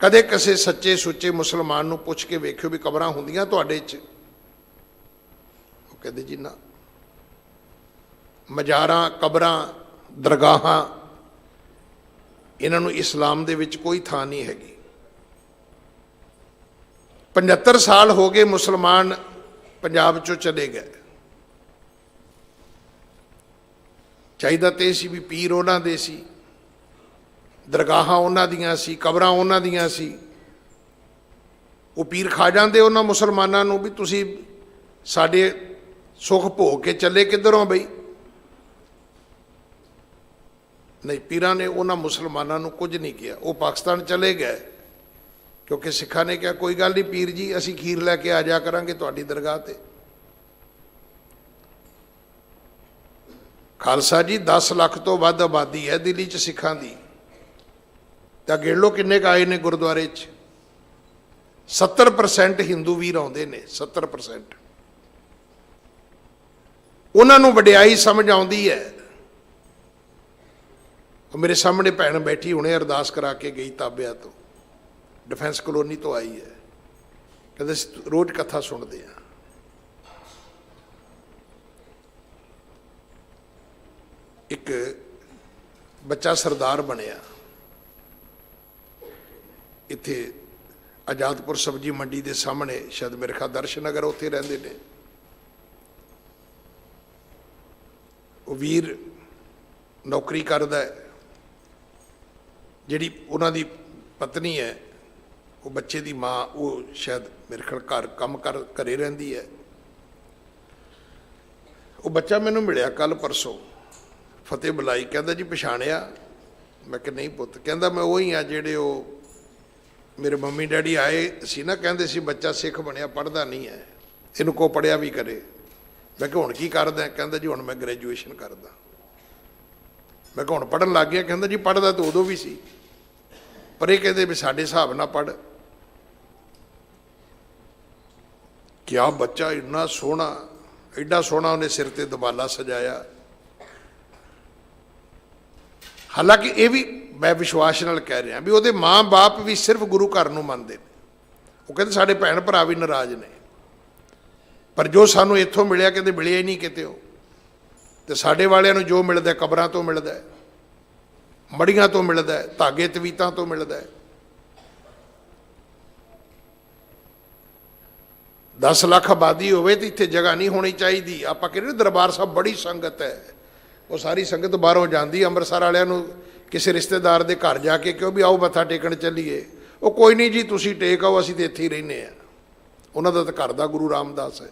ਕਦੇ ਕਿਸੇ ਸੱਚੇ ਸੁੱਚੇ ਮੁਸਲਮਾਨ ਨੂੰ ਪੁੱਛ ਕੇ ਵੇਖਿਓ ਵੀ ਕਬਰਾਂ ਹੁੰਦੀਆਂ ਤੁਹਾਡੇ 'ਚ? ਉਹ ਕਹਿੰਦੇ ਜੀ ਨਾ। ਮਜ਼ਾਰਾਂ, ਕਬਰਾਂ, ਦਰਗਾਹਾਂ, ਇਹਨਾਂ ਨੂੰ ਇਸਲਾਮ ਦੇ ਵਿੱਚ ਕੋਈ ਥਾਂ ਨਹੀਂ ਹੈਗੀ। 75 ਸਾਲ ਹੋ ਗਏ ਮੁਸਲਮਾਨ ਪੰਜਾਬ 'ਚੋਂ ਚਲੇ ਗਏ। ਚਾਹੀਦਾ ਤੇ ਸੀ ਵੀ ਪੀਰ ਉਹਨਾਂ ਦੇ ਸੀ, ਦਰਗਾਹਾਂ ਉਹਨਾਂ ਦੀਆਂ ਸੀ, ਕਬਰਾਂ ਉਹਨਾਂ ਦੀਆਂ ਸੀ। ਉਹ ਪੀਰ ਖਾ ਜਾਂਦੇ ਉਹਨਾਂ ਮੁਸਲਮਾਨਾਂ ਨੂੰ ਵੀ ਤੁਸੀਂ ਸਾਡੇ ਸੁੱਖ ਭੋਗ ਕੇ ਚੱਲੇ ਕਿੱਧਰੋਂ ਬਈ। ਨਹੀਂ, ਪੀਰਾਂ ਨੇ ਉਹਨਾਂ ਮੁਸਲਮਾਨਾਂ ਨੂੰ ਕੁਝ ਨਹੀਂ ਕਿਹਾ। ਉਹ ਪਾਕਿਸਤਾਨ ਚਲੇ ਗਏ ਕਿਉਂਕਿ ਸਿੱਖਾਂ ਨੇ ਕਿਹਾ ਕੋਈ ਗੱਲ ਨਹੀਂ ਪੀਰ ਜੀ, ਅਸੀਂ ਖੀਰ ਲੈ ਕੇ ਆ ਜਾ ਕਰਾਂਗੇ ਤੁਹਾਡੀ ਦਰਗਾਹ ਤੇ। ਖਾਲਸਾ ਜੀ 10 ਲੱਖ ਤੋਂ ਵੱਧ ਆਬਾਦੀ ਹੈ ਦਿੱਲੀ 'ਚ ਸਿੱਖਾਂ ਦੀ, ਤਾਂ ਗਿਣ ਲਓ ਕਿੰਨੇ ਕੁ ਆਏ ਨੇ ਗੁਰਦੁਆਰੇ 'ਚ। 70% ਹਿੰਦੂ ਵੀਰ ਆਉਂਦੇ ਨੇ, 70%। ਉਹਨਾਂ ਨੂੰ ਵਡਿਆਈ ਸਮਝ ਆਉਂਦੀ ਹੈ। ਉਹ ਮੇਰੇ ਸਾਹਮਣੇ ਭੈਣ ਬੈਠੀ ਹੁਣੇ ਅਰਦਾਸ ਕਰਾ ਕੇ ਗਈ ਤਾਬਿਆ ਤੋਂ, ਡਿਫੈਂਸ ਕਲੋਨੀ ਤੋਂ ਆਈ ਹੈ। ਕਹਿੰਦੇ ਰੋਜ਼ ਕਥਾ ਸੁਣਦੇ ਆ। ਇੱਕ ਬੱਚਾ ਸਰਦਾਰ ਬਣਿਆ ਇੱਥੇ ਆਜ਼ਾਦਪੁਰ ਸਬਜ਼ੀ ਮੰਡੀ ਦੇ ਸਾਹਮਣੇ, ਸ਼ਾਇਦ ਮੇਰੇ ਖਿਆਲ ਦਰਸ਼ਨ ਨਗਰ, ਉੱਥੇ ਰਹਿੰਦੇ ਨੇ। ਉਹ ਵੀਰ ਨੌਕਰੀ ਕਰਦਾ ਹੈ। ਜਿਹੜੀ ਉਹਨਾਂ ਦੀ ਪਤਨੀ ਹੈ, ਉਹ ਬੱਚੇ ਦੀ ਮਾਂ, ਉਹ ਸ਼ਾਇਦ ਮੇਰੇ ਖਿਆਲ ਘਰ ਕੰਮ ਕਰ ਘਰੇ ਰਹਿੰਦੀ ਹੈ। ਉਹ ਬੱਚਾ ਮੈਨੂੰ ਮਿਲਿਆ ਕੱਲ ਪਰਸੋਂ, ਫਤਿਹ ਬੁਲਾਈ, ਕਹਿੰਦਾ ਜੀ ਪਛਾਣਿਆ? ਮੈਂ ਕਿਹਾ ਨਹੀਂ ਪੁੱਤ। ਕਹਿੰਦਾ ਮੈਂ ਉਹੀ ਆ ਜਿਹੜੇ ਉਹ ਮੇਰੇ ਮੰਮੀ ਡੈਡੀ ਆਏ ਸੀ ਨਾ, ਕਹਿੰਦੇ ਸੀ ਬੱਚਾ ਸਿੱਖ ਬਣਿਆ, ਪੜ੍ਹਦਾ ਨਹੀਂ ਹੈ, ਇਹਨੂੰ ਕੋ ਪੜ੍ਹਿਆ ਵੀ ਕਰੇ। ਮੈਂ ਕਿਹਾ ਹੁਣ ਕੀ ਕਰਦਾ? ਕਹਿੰਦਾ ਜੀ ਹੁਣ ਮੈਂ ਗ੍ਰੈਜੂਏਸ਼ਨ ਕਰਦਾ। ਮੈਂ ਕਿਹਾ ਹੁਣ ਪੜ੍ਹਨ ਲੱਗ ਗਿਆ? ਕਹਿੰਦਾ ਜੀ ਪੜ੍ਹਦਾ ਤਾਂ ਉਦੋਂ ਵੀ ਸੀ, ਪਰ ਇਹ ਕਹਿੰਦੇ ਵੀ ਸਾਡੇ ਹਿਸਾਬ ਨਾਲ ਪੜ੍ਹ। ਕਿਆ ਬੱਚਾ, ਇੰਨਾ ਸੋਹਣਾ, ਐਡਾ ਸੋਹਣਾ ਉਹਨੇ ਸਿਰ ਤੇ ਦਮਾਲਾ ਸਜਾਇਆ। ਹਾਲਾਂਕਿ ਇਹ ਵੀ ਮੈਂ ਵਿਸ਼ਵਾਸ ਨਾਲ ਕਹਿ ਰਿਹਾ ਵੀ ਉਹਦੇ ਮਾਂ-ਬਾਪ ਵੀ ਸਿਰਫ ਗੁਰੂ ਘਰ ਨੂੰ ਮੰਨਦੇ ਨੇ। ਉਹ ਕਹਿੰਦੇ ਸਾਡੇ ਭੈਣ ਭਰਾ ਵੀ ਨਾਰਾਜ਼ ਨੇ, ਪਰ ਜੋ ਸਾਨੂੰ ਇੱਥੋਂ ਮਿਲਿਆ ਕਹਿੰਦੇ ਮਿਲਿਆ ਹੀ ਨਹੀਂ ਕਿਤੇ। ਉਹ ਤੇ ਸਾਡੇ ਵਾਲਿਆਂ ਨੂੰ ਜੋ ਮਿਲਦਾ ਕਬਰਾਂ ਤੋਂ ਮਿਲਦਾ, ਮੜੀਆਂ ਤੋਂ ਮਿਲਦਾ, ਧਾਗੇ ਤਵੀਤਾਂ ਤੋਂ ਮਿਲਦਾ। 10 ਲੱਖ ਆਬਾਦੀ ਹੋਵੇ ਤੇ ਇੱਥੇ ਜਗ੍ਹਾ ਨਹੀਂ ਹੋਣੀ ਚਾਹੀਦੀ। ਆਪਾਂ ਕਹਿੰਦੇ ਦਰਬਾਰ ਸਾਹਿਬ ਬੜੀ ਸੰਗਤ ਹੈ, ਉਹ ਸਾਰੀ ਸੰਗਤ ਬਾਹਰੋਂ ਜਾਂਦੀ। ਅੰਮ੍ਰਿਤਸਰ ਵਾਲਿਆਂ ਨੂੰ ਕਿਸੇ ਰਿਸ਼ਤੇਦਾਰ ਦੇ ਘਰ ਜਾ ਕੇ ਕਿਉਂ ਵੀ ਆਓ ਮੱਥਾ ਟੇਕਣ ਚੱਲੀਏ, ਉਹ ਕੋਈ ਨਹੀਂ ਜੀ ਤੁਸੀਂ ਟੇਕ ਆਓ, ਅਸੀਂ ਤਾਂ ਇੱਥੇ ਹੀ ਰਹਿੰਦੇ ਹਾਂ। ਉਹਨਾਂ ਦਾ ਤਾਂ ਘਰ ਦਾ ਗੁਰੂ ਰਾਮਦਾਸ ਹੈ।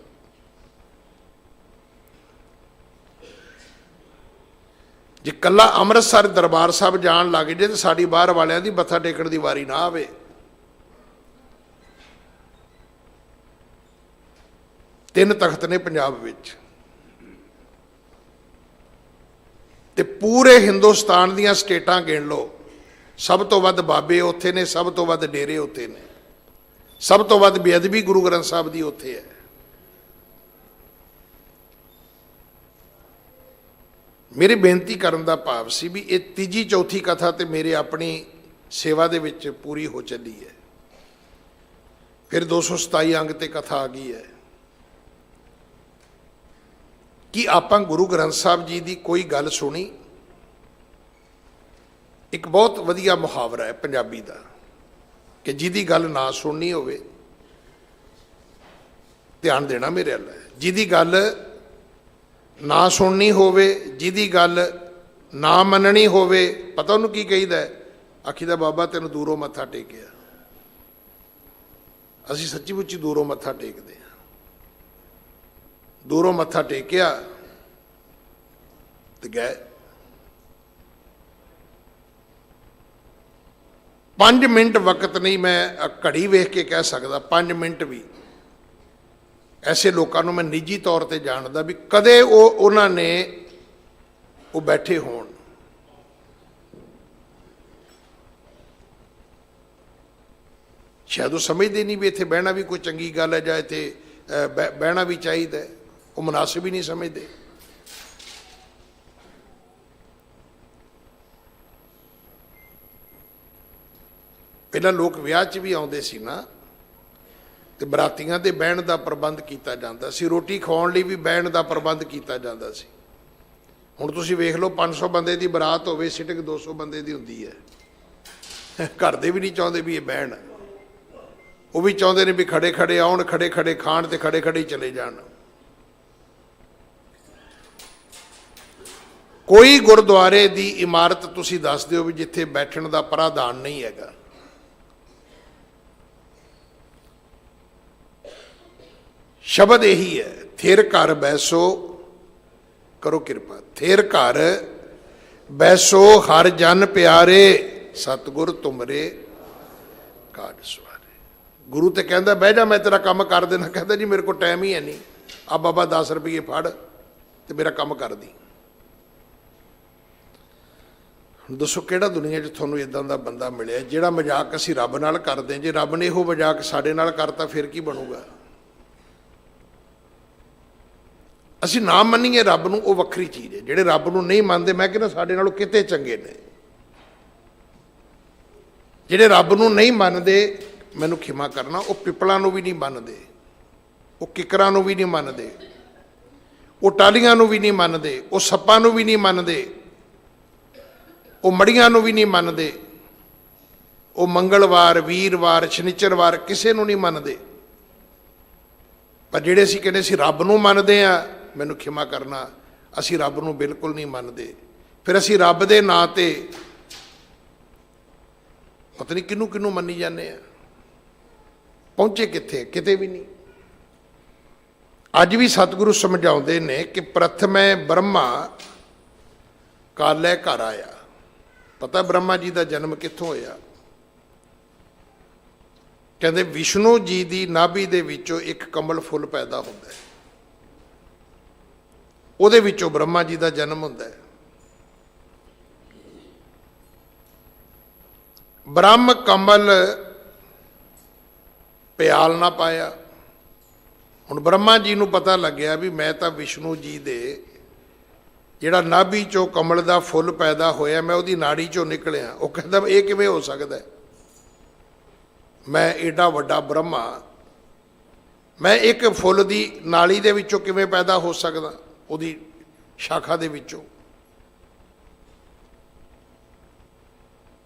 ਜੇ ਕੱਲਾ ਅੰਮ੍ਰਿਤਸਰ ਦਰਬਾਰ ਸਾਹਿਬ ਜਾਣ ਲੱਗ ਜੇ ਤਾਂ ਸਾਡੀ ਬਾਹਰ ਵਾਲਿਆਂ ਦੀ ਮੱਥਾ ਟੇਕਣ ਦੀ ਵਾਰੀ ਨਾ ਆਵੇ। ਤਿੰਨ ਤਖਤ ਨੇ ਪੰਜਾਬ ਵਿੱਚ, ਤੇ ਪੂਰੇ ਹਿੰਦੁਸਤਾਨ ਦੀਆਂ ਸਟੇਟਾਂ ਗਿਣ ਲਓ, ਸਭ ਤੋਂ ਵੱਧ ਬਾਬੇ ਉੱਥੇ ਨੇ, ਸਭ ਤੋਂ ਵੱਧ ਡੇਰੇ ਉੱਥੇ ਨੇ, ਸਭ ਤੋਂ ਵੱਧ ਬੇਅਦਬੀ ਗੁਰੂ ਗ੍ਰੰਥ ਸਾਹਿਬ ਦੀ ਉੱਥੇ ਹੈ। ਮੇਰੀ ਬੇਨਤੀ ਕਰਨ ਦਾ ਭਾਵ ਸੀ ਵੀ ਇਹ ਤੀਜੀ ਚੌਥੀ ਕਥਾ ਤੇ ਮੇਰੇ ਆਪਣੀ ਸੇਵਾ ਦੇ ਵਿੱਚ ਪੂਰੀ ਹੋ ਚੱਲੀ ਹੈ। ਫਿਰ 227 ਅੰਗ ਤੇ ਕਥਾ ਆ ਗਈ ਹੈ ਕਿ ਆਪਾਂ ਗੁਰੂ ਗ੍ਰੰਥ ਸਾਹਿਬ ਜੀ ਦੀ ਕੋਈ ਗੱਲ ਸੁਣੀ। ਇੱਕ ਬਹੁਤ ਵਧੀਆ ਮੁਹਾਵਰਾ ਹੈ ਪੰਜਾਬੀ ਦਾ ਕਿ ਜਿਹਦੀ ਗੱਲ ਨਾ ਸੁਣਨੀ ਹੋਵੇ, ਧਿਆਨ ਦੇਣਾ ਮੇਰੇ ਵੱਲ, ਜਿਹਦੀ ਗੱਲ ਨਾ ਸੁਣਨੀ ਹੋਵੇ, ਜਿਹਦੀ ਗੱਲ ਨਾ ਮੰਨਣੀ ਹੋਵੇ, ਪਤਾ ਉਹਨੂੰ ਕੀ ਕਹੀਦਾ? ਆਖੀਦਾ ਬਾਬਾ ਤੈਨੂੰ ਦੂਰੋਂ ਮੱਥਾ ਟੇਕਿਆ। ਅਸੀਂ ਸੱਚੀ ਮੁੱਚੀ ਦੂਰੋਂ ਮੱਥਾ ਟੇਕਦੇ ਹਾਂ। ਦੂਰੋਂ ਮੱਥਾ ਟੇਕਿਆ ਤੇ ਗਏ। 5 ਮਿੰਟ ਵਕਤ ਨਹੀਂ, ਮੈਂ ਘੜੀ ਵੇਖ ਕੇ ਕਹਿ ਸਕਦਾ 5 ਮਿੰਟ ਵੀ। ਐਸੇ ਲੋਕਾਂ ਨੂੰ ਮੈਂ ਨਿੱਜੀ ਤੌਰ ਤੇ ਜਾਣਦਾ ਵੀ ਕਦੇ ਉਹਨਾਂ ਨੇ ਉਹ ਬੈਠੇ ਹੋਣ, ਸ਼ਾਇਦ ਉਹ ਸਮਝਦੇ ਨਹੀਂ ਵੀ ਇੱਥੇ ਬਹਿਣਾ ਵੀ ਕੋਈ ਚੰਗੀ ਗੱਲ ਹੈ ਜਾਂ ਇੱਥੇ ਬਹਿਣਾ ਵੀ ਚਾਹੀਦਾ ਹੈ, ਉਹ ਮੁਨਾਸਿਬ ਹੀ ਨਹੀਂ ਸਮਝਦੇ। ਪਹਿਲਾਂ ਲੋਕ ਵਿਆਹ 'ਚ ਵੀ ਆਉਂਦੇ ਸੀ ਨਾ, ਤੇ ਬਰਾਤੀਆਂ ਦੇ ਬਹਿਣ ਦਾ ਪ੍ਰਬੰਧ ਕੀਤਾ ਜਾਂਦਾ ਸੀ, ਰੋਟੀ ਖਾਣ ਲਈ ਵੀ ਬਹਿਣ ਦਾ ਪ੍ਰਬੰਧ ਕੀਤਾ ਜਾਂਦਾ ਸੀ। ਹੁਣ ਤੁਸੀਂ ਵੇਖ ਲਓ 500 ਬੰਦੇ ਦੀ ਬਰਾਤ ਹੋਵੇ, ਸਿਟਿੰਗ 200 ਬੰਦੇ ਦੀ ਹੁੰਦੀ ਹੈ। ਘਰ ਦੇ ਵੀ ਨਹੀਂ ਚਾਹੁੰਦੇ ਵੀ ਇਹ ਬਹਿਣ, ਉਹ ਵੀ ਚਾਹੁੰਦੇ ਨੇ ਵੀ ਖੜੇ ਖੜੇ ਆਉਣ, ਖੜੇ ਖੜੇ ਖਾਣ ਤੇ ਖੜੇ ਖੜੇ ਚਲੇ ਜਾਣ। ਕੋਈ ਗੁਰਦੁਆਰੇ ਦੀ ਇਮਾਰਤ ਤੁਸੀਂ ਦੱਸ ਦਿਓ ਵੀ ਜਿੱਥੇ ਬੈਠਣ ਦਾ ਪ੍ਰਾਵਧਾਨ ਨਹੀਂ ਹੈਗਾ। ਸ਼ਬਦ ਇਹੀ ਹੈ, ਥਿਰ ਘਰ ਬੈਸੋ, ਕਰੋ ਕਿਰਪਾ, ਥਿਰ ਘਰ ਬੈਸੋ ਹਰ ਜਨ ਪਿਆਰੇ, ਸਤਿਗੁਰ ਤੁਮਰੇ ਕਾਜ ਸਵਾਰੇ। ਗੁਰੂ ਤੇ ਕਹਿੰਦਾ ਬਹਿ ਜਾ ਮੈਂ ਤੇਰਾ ਕੰਮ ਕਰ ਦੇਣਾ, ਕਹਿੰਦਾ ਜੀ ਮੇਰੇ ਕੋਲ ਟਾਈਮ ਹੀ ਹੈ ਨਹੀਂ, ਆ ਬਾਬਾ 10 ਰੁਪਏ ਫੜ ਤੇ ਮੇਰਾ ਕੰਮ ਕਰ ਦੀ। ਹੁਣ ਦੱਸੋ ਕਿਹੜਾ ਦੁਨੀਆ 'ਚ ਤੁਹਾਨੂੰ ਇਦਾਂ ਦਾ ਬੰਦਾ ਮਿਲਿਆ ਜਿਹੜਾ ਮਜ਼ਾਕ ਅਸੀਂ ਰੱਬ ਨਾਲ ਕਰਦੇ, ਜੇ ਰੱਬ ਨੇ ਇਹੋ ਮਜ਼ਾਕ ਸਾਡੇ ਨਾਲ ਕਰਤਾ ਫਿਰ ਕੀ ਬਣੂਗਾ। ਅਸੀਂ ਨਾ ਮੰਨੀਏ ਰੱਬ ਨੂੰ, ਉਹ ਵੱਖਰੀ ਚੀਜ਼ ਹੈ। ਜਿਹੜੇ ਰੱਬ ਨੂੰ ਨਹੀਂ ਮੰਨਦੇ, ਮੈਂ ਕਹਿੰਦਾ ਸਾਡੇ ਨਾਲੋਂ ਕਿਤੇ ਚੰਗੇ ਨੇ। ਜਿਹੜੇ ਰੱਬ ਨੂੰ ਨਹੀਂ ਮੰਨਦੇ, ਮੈਨੂੰ ਖਿਮਾ ਕਰਨਾ, ਉਹ ਪਿੱਪਲਾਂ ਨੂੰ ਵੀ ਨਹੀਂ ਮੰਨਦੇ, ਉਹ ਕਿੱਕਰਾਂ ਨੂੰ ਵੀ ਨਹੀਂ ਮੰਨਦੇ, ਉਹ ਟਾਹਲੀਆਂ ਨੂੰ ਵੀ ਨਹੀਂ ਮੰਨਦੇ, ਉਹ ਸੱਪਾਂ ਨੂੰ ਵੀ ਨਹੀਂ ਮੰਨਦੇ, ਉਹ ਮੜੀਆਂ ਨੂੰ ਵੀ ਨਹੀਂ ਮੰਨਦੇ, ਉਹ ਮੰਗਲਵਾਰ, ਵੀਰਵਾਰ, ਸ਼ਨੀਚਰਵਾਰ ਕਿਸੇ ਨੂੰ ਨਹੀਂ ਮੰਨਦੇ। ਪਰ ਜਿਹੜੇ ਅਸੀਂ ਕਹਿੰਦੇ ਅਸੀਂ ਰੱਬ ਨੂੰ ਮੰਨਦੇ ਹਾਂ, ਮੈਨੂੰ ਖਿਮਾ ਕਰਨਾ, ਅਸੀਂ ਰੱਬ ਨੂੰ ਬਿਲਕੁਲ ਨਹੀਂ ਮੰਨਦੇ। ਫਿਰ ਅਸੀਂ ਰੱਬ ਦੇ ਨਾਂ 'ਤੇ ਪਤਾ ਨਹੀਂ ਕਿਹਨੂੰ ਕਿਹਨੂੰ ਮੰਨੀ ਜਾਂਦੇ ਆ। ਪਹੁੰਚੇ ਕਿੱਥੇ? ਕਿਤੇ ਵੀ ਨਹੀਂ। ਅੱਜ ਵੀ ਸਤਿਗੁਰੂ ਸਮਝਾਉਂਦੇ ਨੇ ਕਿ ਪ੍ਰਥਮੇ ਬ੍ਰਹਮਾ ਕਾਲੇ ਘਰ ਆਇਆ। ਪਤਾ ਬ੍ਰਹਮਾ ਜੀ ਦਾ ਜਨਮ ਕਿੱਥੋਂ ਹੋਇਆ? ਕਹਿੰਦੇ ਵਿਸ਼ਨੂੰ ਜੀ ਦੀ ਨਾਭੀ ਦੇ ਵਿੱਚੋਂ ਇੱਕ ਕਮਲ ਫੁੱਲ ਪੈਦਾ ਹੁੰਦਾ ਹੈ, ਉਹਦੇ ਵਿੱਚੋਂ ਬ੍ਰਹਮਾ ਜੀ ਦਾ ਜਨਮ ਹੁੰਦਾ ਹੈ। ਬ੍ਰਹਮ ਕਮਲ ਪਿਆਲ ਨਾ ਪਾਇਆ। ਹੁਣ ਬ੍ਰਹਮਾ ਜੀ ਨੂੰ ਪਤਾ ਲੱਗਿਆ ਵੀ ਮੈਂ ਤਾਂ ਵਿਸ਼ਨੂੰ ਜੀ ਦੇ ਜਿਹੜਾ ਨਾਭੀ ਚੋਂ ਕਮਲ ਦਾ ਫੁੱਲ ਪੈਦਾ ਹੋਇਆ, ਮੈਂ ਉਹਦੀ ਨਾੜੀ ਚੋਂ ਨਿਕਲਿਆ। ਉਹ ਕਹਿੰਦਾ ਇਹ ਕਿਵੇਂ ਹੋ ਸਕਦਾ, ਮੈਂ ਏਡਾ ਵੱਡਾ ਬ੍ਰਹਮਾ, ਮੈਂ ਇੱਕ ਫੁੱਲ ਦੀ ਨਾਲੀ ਦੇ ਵਿੱਚੋਂ ਕਿਵੇਂ ਪੈਦਾ ਹੋ ਸਕਦਾ, ਉਹਦੀ ਸ਼ਾਖਾ ਦੇ ਵਿੱਚੋਂ।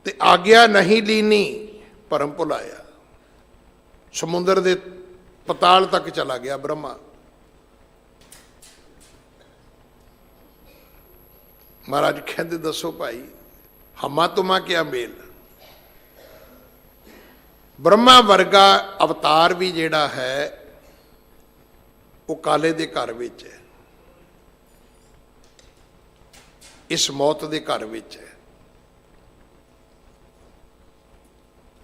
ਤੇ ਆਗਿਆ ਨਹੀਂ ਲੀਨੀ, ਭਰਮ ਭੁਲਾਇਆ, ਸਮੁੰਦਰ ਦੇ ਪਤਾਲ ਤੱਕ ਚਲਾ ਗਿਆ ਬ੍ਰਹਮਾ। ਮਹਾਰਾਜ ਕਹਿੰਦੇ ਦੱਸੋ ਭਾਈ, ਹਮਾ ਤੁਮਾ ਕਿਆ ਮੇਲ। ਬ੍ਰਹਮਾ ਵਰਗਾ ਅਵਤਾਰ ਵੀ ਜਿਹੜਾ ਹੈ ਉਹ ਕਾਲੇ ਦੇ ਘਰ ਵਿੱਚ ਹੈ, ਇਸ ਮੌਤ ਦੇ ਘਰ ਵਿੱਚ ਹੈ।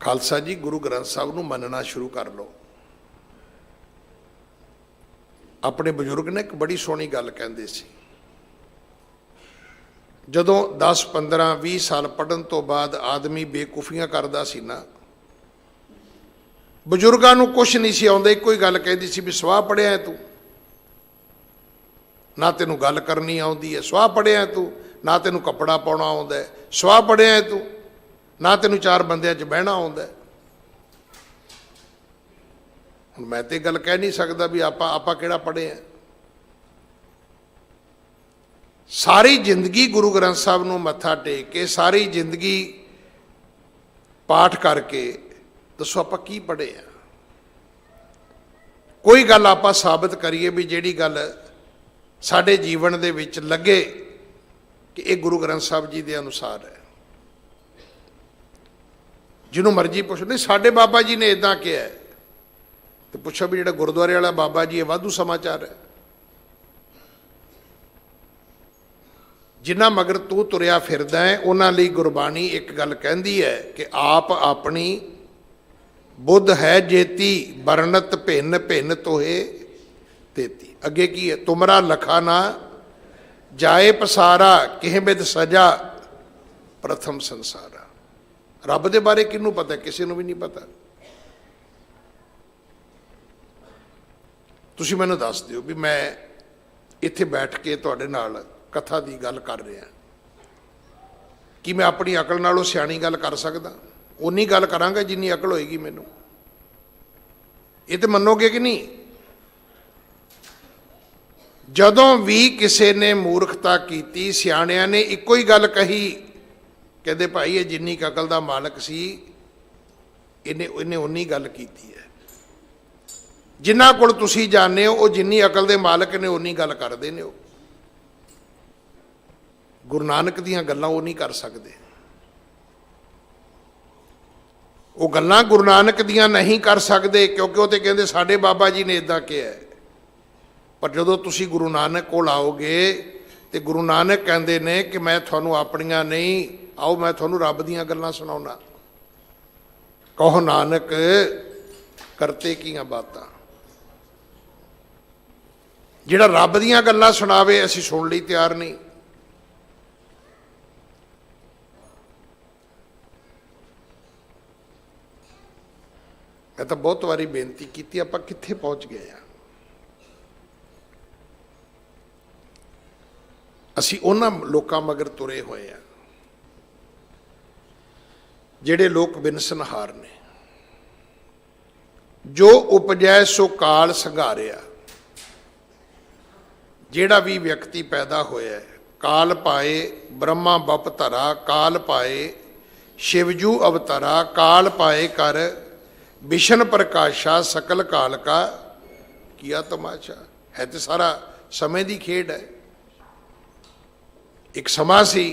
ਖਾਲਸਾ ਜੀ, ਗੁਰੂ ਗ੍ਰੰਥ ਸਾਹਿਬ ਨੂੰ ਮੰਨਣਾ ਸ਼ੁਰੂ ਕਰ ਲਓ। ਆਪਣੇ ਬਜ਼ੁਰਗ ਨੇ ਇੱਕ ਬੜੀ ਸੋਹਣੀ ਗੱਲ ਕਹਿੰਦੇ ਸੀ, ਜਦੋਂ 10, 15, 20 ਸਾਲ ਪੜ੍ਹਨ ਤੋਂ ਬਾਅਦ ਆਦਮੀ ਬੇਕੂਫੀਆਂ ਕਰਦਾ ਸੀ ਨਾ, ਬਜ਼ੁਰਗਾਂ ਨੂੰ ਕੁਛ ਨਹੀਂ ਸੀ ਆਉਂਦਾ, ਇੱਕੋ ਹੀ ਗੱਲ ਕਹਿੰਦੀ ਸੀ ਵੀ ਸਵਾਹ ਪੜ੍ਹਿਆ ਹੈ ਤੂੰ, ਨਾ ਤੈਨੂੰ ਗੱਲ ਕਰਨੀ ਆਉਂਦੀ ਹੈ, ਸਵਾਹ ਪੜ੍ਹਿਆ ਹੈ ਤੂੰ, ਨਾ ਤੈਨੂੰ ਕੱਪੜਾ ਪਾਉਣਾ ਆਉਂਦਾ ਹੈ, ਸਵਾਹ ਪੜ੍ਹਿਆ ਹੈ ਤੂੰ, ਨਾ ਤੈਨੂੰ 4 ਬੰਦਿਆਂ 'ਚ ਬਹਿਣਾ ਆਉਂਦਾ। ਹੁਣ ਮੈਂ ਤੇ ਗੱਲ ਕਹਿ ਨਹੀਂ ਸਕਦਾ ਵੀ ਆਪਾਂ ਕਿਹੜਾ ਪੜ੍ਹੇ ਆ। ਸਾਰੀ ਜ਼ਿੰਦਗੀ ਗੁਰੂ ਗ੍ਰੰਥ ਸਾਹਿਬ ਨੂੰ ਮੱਥਾ ਟੇਕ ਕੇ, ਸਾਰੀ ਜ਼ਿੰਦਗੀ ਪਾਠ ਕਰਕੇ ਦੱਸੋ ਆਪਾਂ ਕੀ ਪੜ੍ਹੇ ਆ। ਕੋਈ ਗੱਲ ਆਪਾਂ ਸਾਬਤ ਕਰੀਏ ਵੀ ਜਿਹੜੀ ਗੱਲ ਸਾਡੇ ਜੀਵਨ ਦੇ ਵਿੱਚ ਲੱਗੇ ਕਿ ਇਹ ਗੁਰੂ ਗ੍ਰੰਥ ਸਾਹਿਬ ਜੀ ਦੇ ਅਨੁਸਾਰ ਹੈ। ਜਿਹਨੂੰ ਮਰਜ਼ੀ ਪੁੱਛ, ਨਹੀਂ ਸਾਡੇ ਬਾਬਾ ਜੀ ਨੇ ਇਦਾਂ ਕਿਹਾ ਹੈ, ਤੇ ਪੁੱਛੋ ਵੀ ਜਿਹੜਾ ਗੁਰਦੁਆਰੇ ਵਾਲਾ ਬਾਬਾ ਜੀ ਇਹ ਵਾਧੂ ਸਮਾਚਾਰ ਹੈ। ਜਿਨ੍ਹਾਂ ਮਗਰ ਤੂੰ ਤੁਰਿਆ ਫਿਰਦਾ ਹੈ ਉਹਨਾਂ ਲਈ ਗੁਰਬਾਣੀ ਇੱਕ ਗੱਲ ਕਹਿੰਦੀ ਹੈ ਕਿ ਆਪ ਆਪਣੀ ਬੁੱਧ ਹੈ ਜੇਤੀ, ਵਰਣਤ ਭਿੰਨ ਭਿੰਨ ਤੋਹੇ ਤੇਤੀ। ਅੱਗੇ ਕੀ ਹੈ? ਤੁਮਰਾ ਲਖਾ ਨਾ ਜਾਏ ਪਸਾਰਾ, ਕਿਹ ਬਿਦ ਸਜਾ ਪ੍ਰਥਮ ਸੰਸਾਰਾ। ਰੱਬ ਦੇ ਬਾਰੇ ਕਿਹਨੂੰ ਪਤਾ? ਕਿਸੇ ਨੂੰ ਵੀ ਨਹੀਂ ਪਤਾ। ਤੁਸੀਂ ਮੈਨੂੰ ਦੱਸ ਦਿਓ ਵੀ ਮੈਂ ਇੱਥੇ ਬੈਠ ਕੇ ਤੁਹਾਡੇ ਨਾਲ ਕਥਾ ਦੀ ਗੱਲ ਕਰ ਰਿਹਾ, ਕੀ ਮੈਂ ਆਪਣੀ ਅਕਲ ਨਾਲੋਂ ਸਿਆਣੀ ਗੱਲ ਕਰ ਸਕਦਾ? ਉਨੀ ਗੱਲ ਕਰਾਂਗਾ ਜਿੰਨੀ ਅਕਲ ਹੋਏਗੀ ਮੈਨੂੰ। ਇਹ ਤੇ ਮੰਨੋਗੇ ਕਿ ਨਹੀਂ? ਜਦੋਂ ਵੀ ਕਿਸੇ ਨੇ ਮੂਰਖਤਾ ਕੀਤੀ, ਸਿਆਣਿਆਂ ਨੇ ਇੱਕੋ ਹੀ ਗੱਲ ਕਹੀ, ਕਹਿੰਦੇ ਭਾਈ ਇਹ ਜਿੰਨੀ ਕੁ ਅਕਲ ਦਾ ਮਾਲਕ ਸੀ ਇਹਨੇ ਉਨੀ ਗੱਲ ਕੀਤੀ ਹੈ। ਜਿਨ੍ਹਾਂ ਕੋਲ ਤੁਸੀਂ ਜਾਣਦੇ ਹੋ ਉਹ ਜਿੰਨੀ ਅਕਲ ਦੇ ਮਾਲਕ ਨੇ ਉਨੀ ਗੱਲ ਕਰਦੇ ਨੇ। ਉਹ गुरु नानक दीयां गल्लां वो नहीं कर सकते। वो गल्लां गुरु नानक दीयां नहीं कर सकते क्योंकि वो तो कहते साडे बाबा जी ने इदां कहा है। पर जदों तुसीं गुरु नानक कोल आओगे तो गुरु नानक कहते ने कि मैं थानू अपनियां नहीं, आओ मैं थानू रब दीयां गल्लां सुणाउणा। कहो नानक करते कीयां बातां। जिहड़ा रब दीयां गल्लां सुणावे असीं सुण लई तैयार नहीं। मैं तो बहुत बारी बेनती की आपां कित्थे पहुँच गए हैं। असीं उन्हां लोकां मगर तुरे होए हैं जिहड़े लोक बिनसनहार ने। जो उपजै सो काल संघारिया। जिहड़ा भी व्यक्ति पैदा होया काल पाए ब्रह्मा बप धरा, काल पाए शिवजू अवतारा, काल पाए कर विशन प्रकाशा, सकल काल का किया तमाशा। है तो सारा समय की खेड है। एक समा सी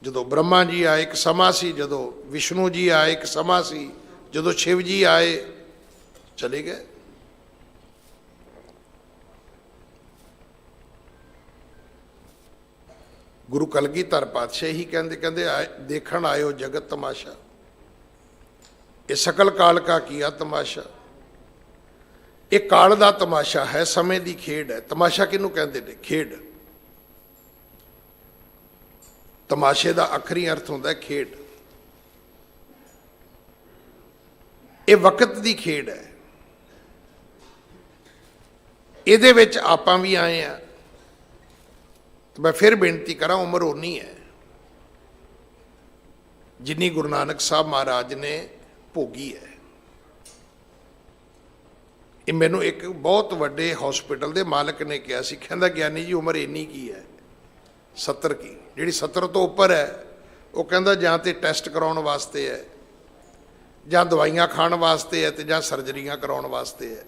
जदों ब्रह्मा जी आए, एक समा सी जदों विष्णु जी आए, एक समा सी जदों शिव जी आए, चले गए। गुरु कलगीधर पातशाह ही कहते कहते देखण आयो जगत तमाशा, ये सकल काल का किया तमाशा। ये काल का तमाशा है, समय की खेड है। तमाशा किनू कहते ने? खेड। तमाशे का आखिरी अर्थ होता है खेड। ये वक्त की खेड है। इहदे विच आपां भी आए हैं। तो मैं फिर बेनती करा, उम्र उन्नी है जिन्नी गुरु नानक साहब महाराज ने भोगी है। ये मैनू एक बहुत वड्डे हॉस्पिटल के मालिक ने कहा सी, कहंदा ज्ञानी जी उम्र इन्नी की है 70 की। जिहड़ी 70 तो उपर है वो कहंदा जां ते टैसट कराउण वास्ते है, जां दवाइयां खाण वास्ते है, ते जां सर्जरियां कराउण वास्ते है।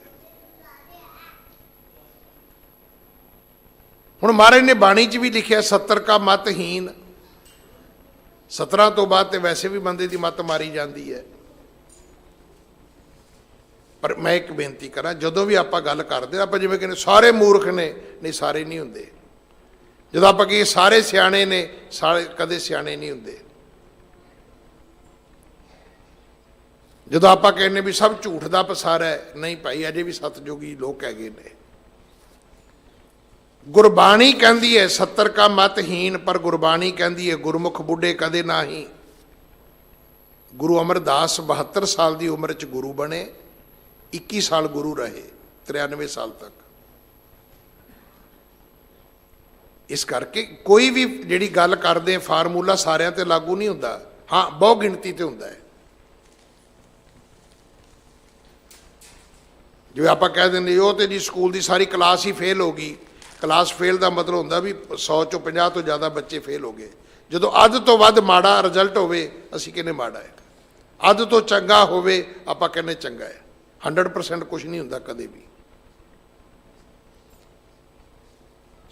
हुण महाराज ने बाणी च भी लिखिया 70 का मतहीन। 17 तो बाद तो वैसे भी बंदे की मत मारी जाती है। पर मैं एक बेनती करा, जदों भी आप गल करते आप जिवें कहने सारे मूर्ख ने, नहीं सारे नहीं होंदे। जदों आप कहिए सारे सियाणे ने, सारे कदे सियाणे नहीं होंदे। जदों आप कहने भी सब झूठ का पसारा है, नहीं भाई अजे भी सतयुगी लोग हैगे ने। गुरबाणी कहती है 70 का मतहीन, पर गुरबाणी कहती है गुरमुख बुढ़े कदे नाही। गुरु अमरदास 72 साल की उम्र च गुरु बने, 21 साल गुरु रहे, 93 साल तक। इस करके कोई भी जिहड़ी गल करदे फार्मूला सारिਆਂ ते लागू नहीं हुंदा। हाँ बहुत गिणती ते हुंदा है। जिवें आपां कह दिंदे ਉਹ ਤੇ जी स्कूल की सारी क्लास ही फेल हो गई। क्लास फेल का मतलब होंदा भी 100 चों 50 तो ज़्यादा बच्चे फेल हो गए। जदों अध तो वध माड़ा रिजल्ट होवे असीं कहने माड़ा है, अध तो चंगा होवे आपां कहने चंगा है। 100% कुछ नहीं होंदा कदे भी।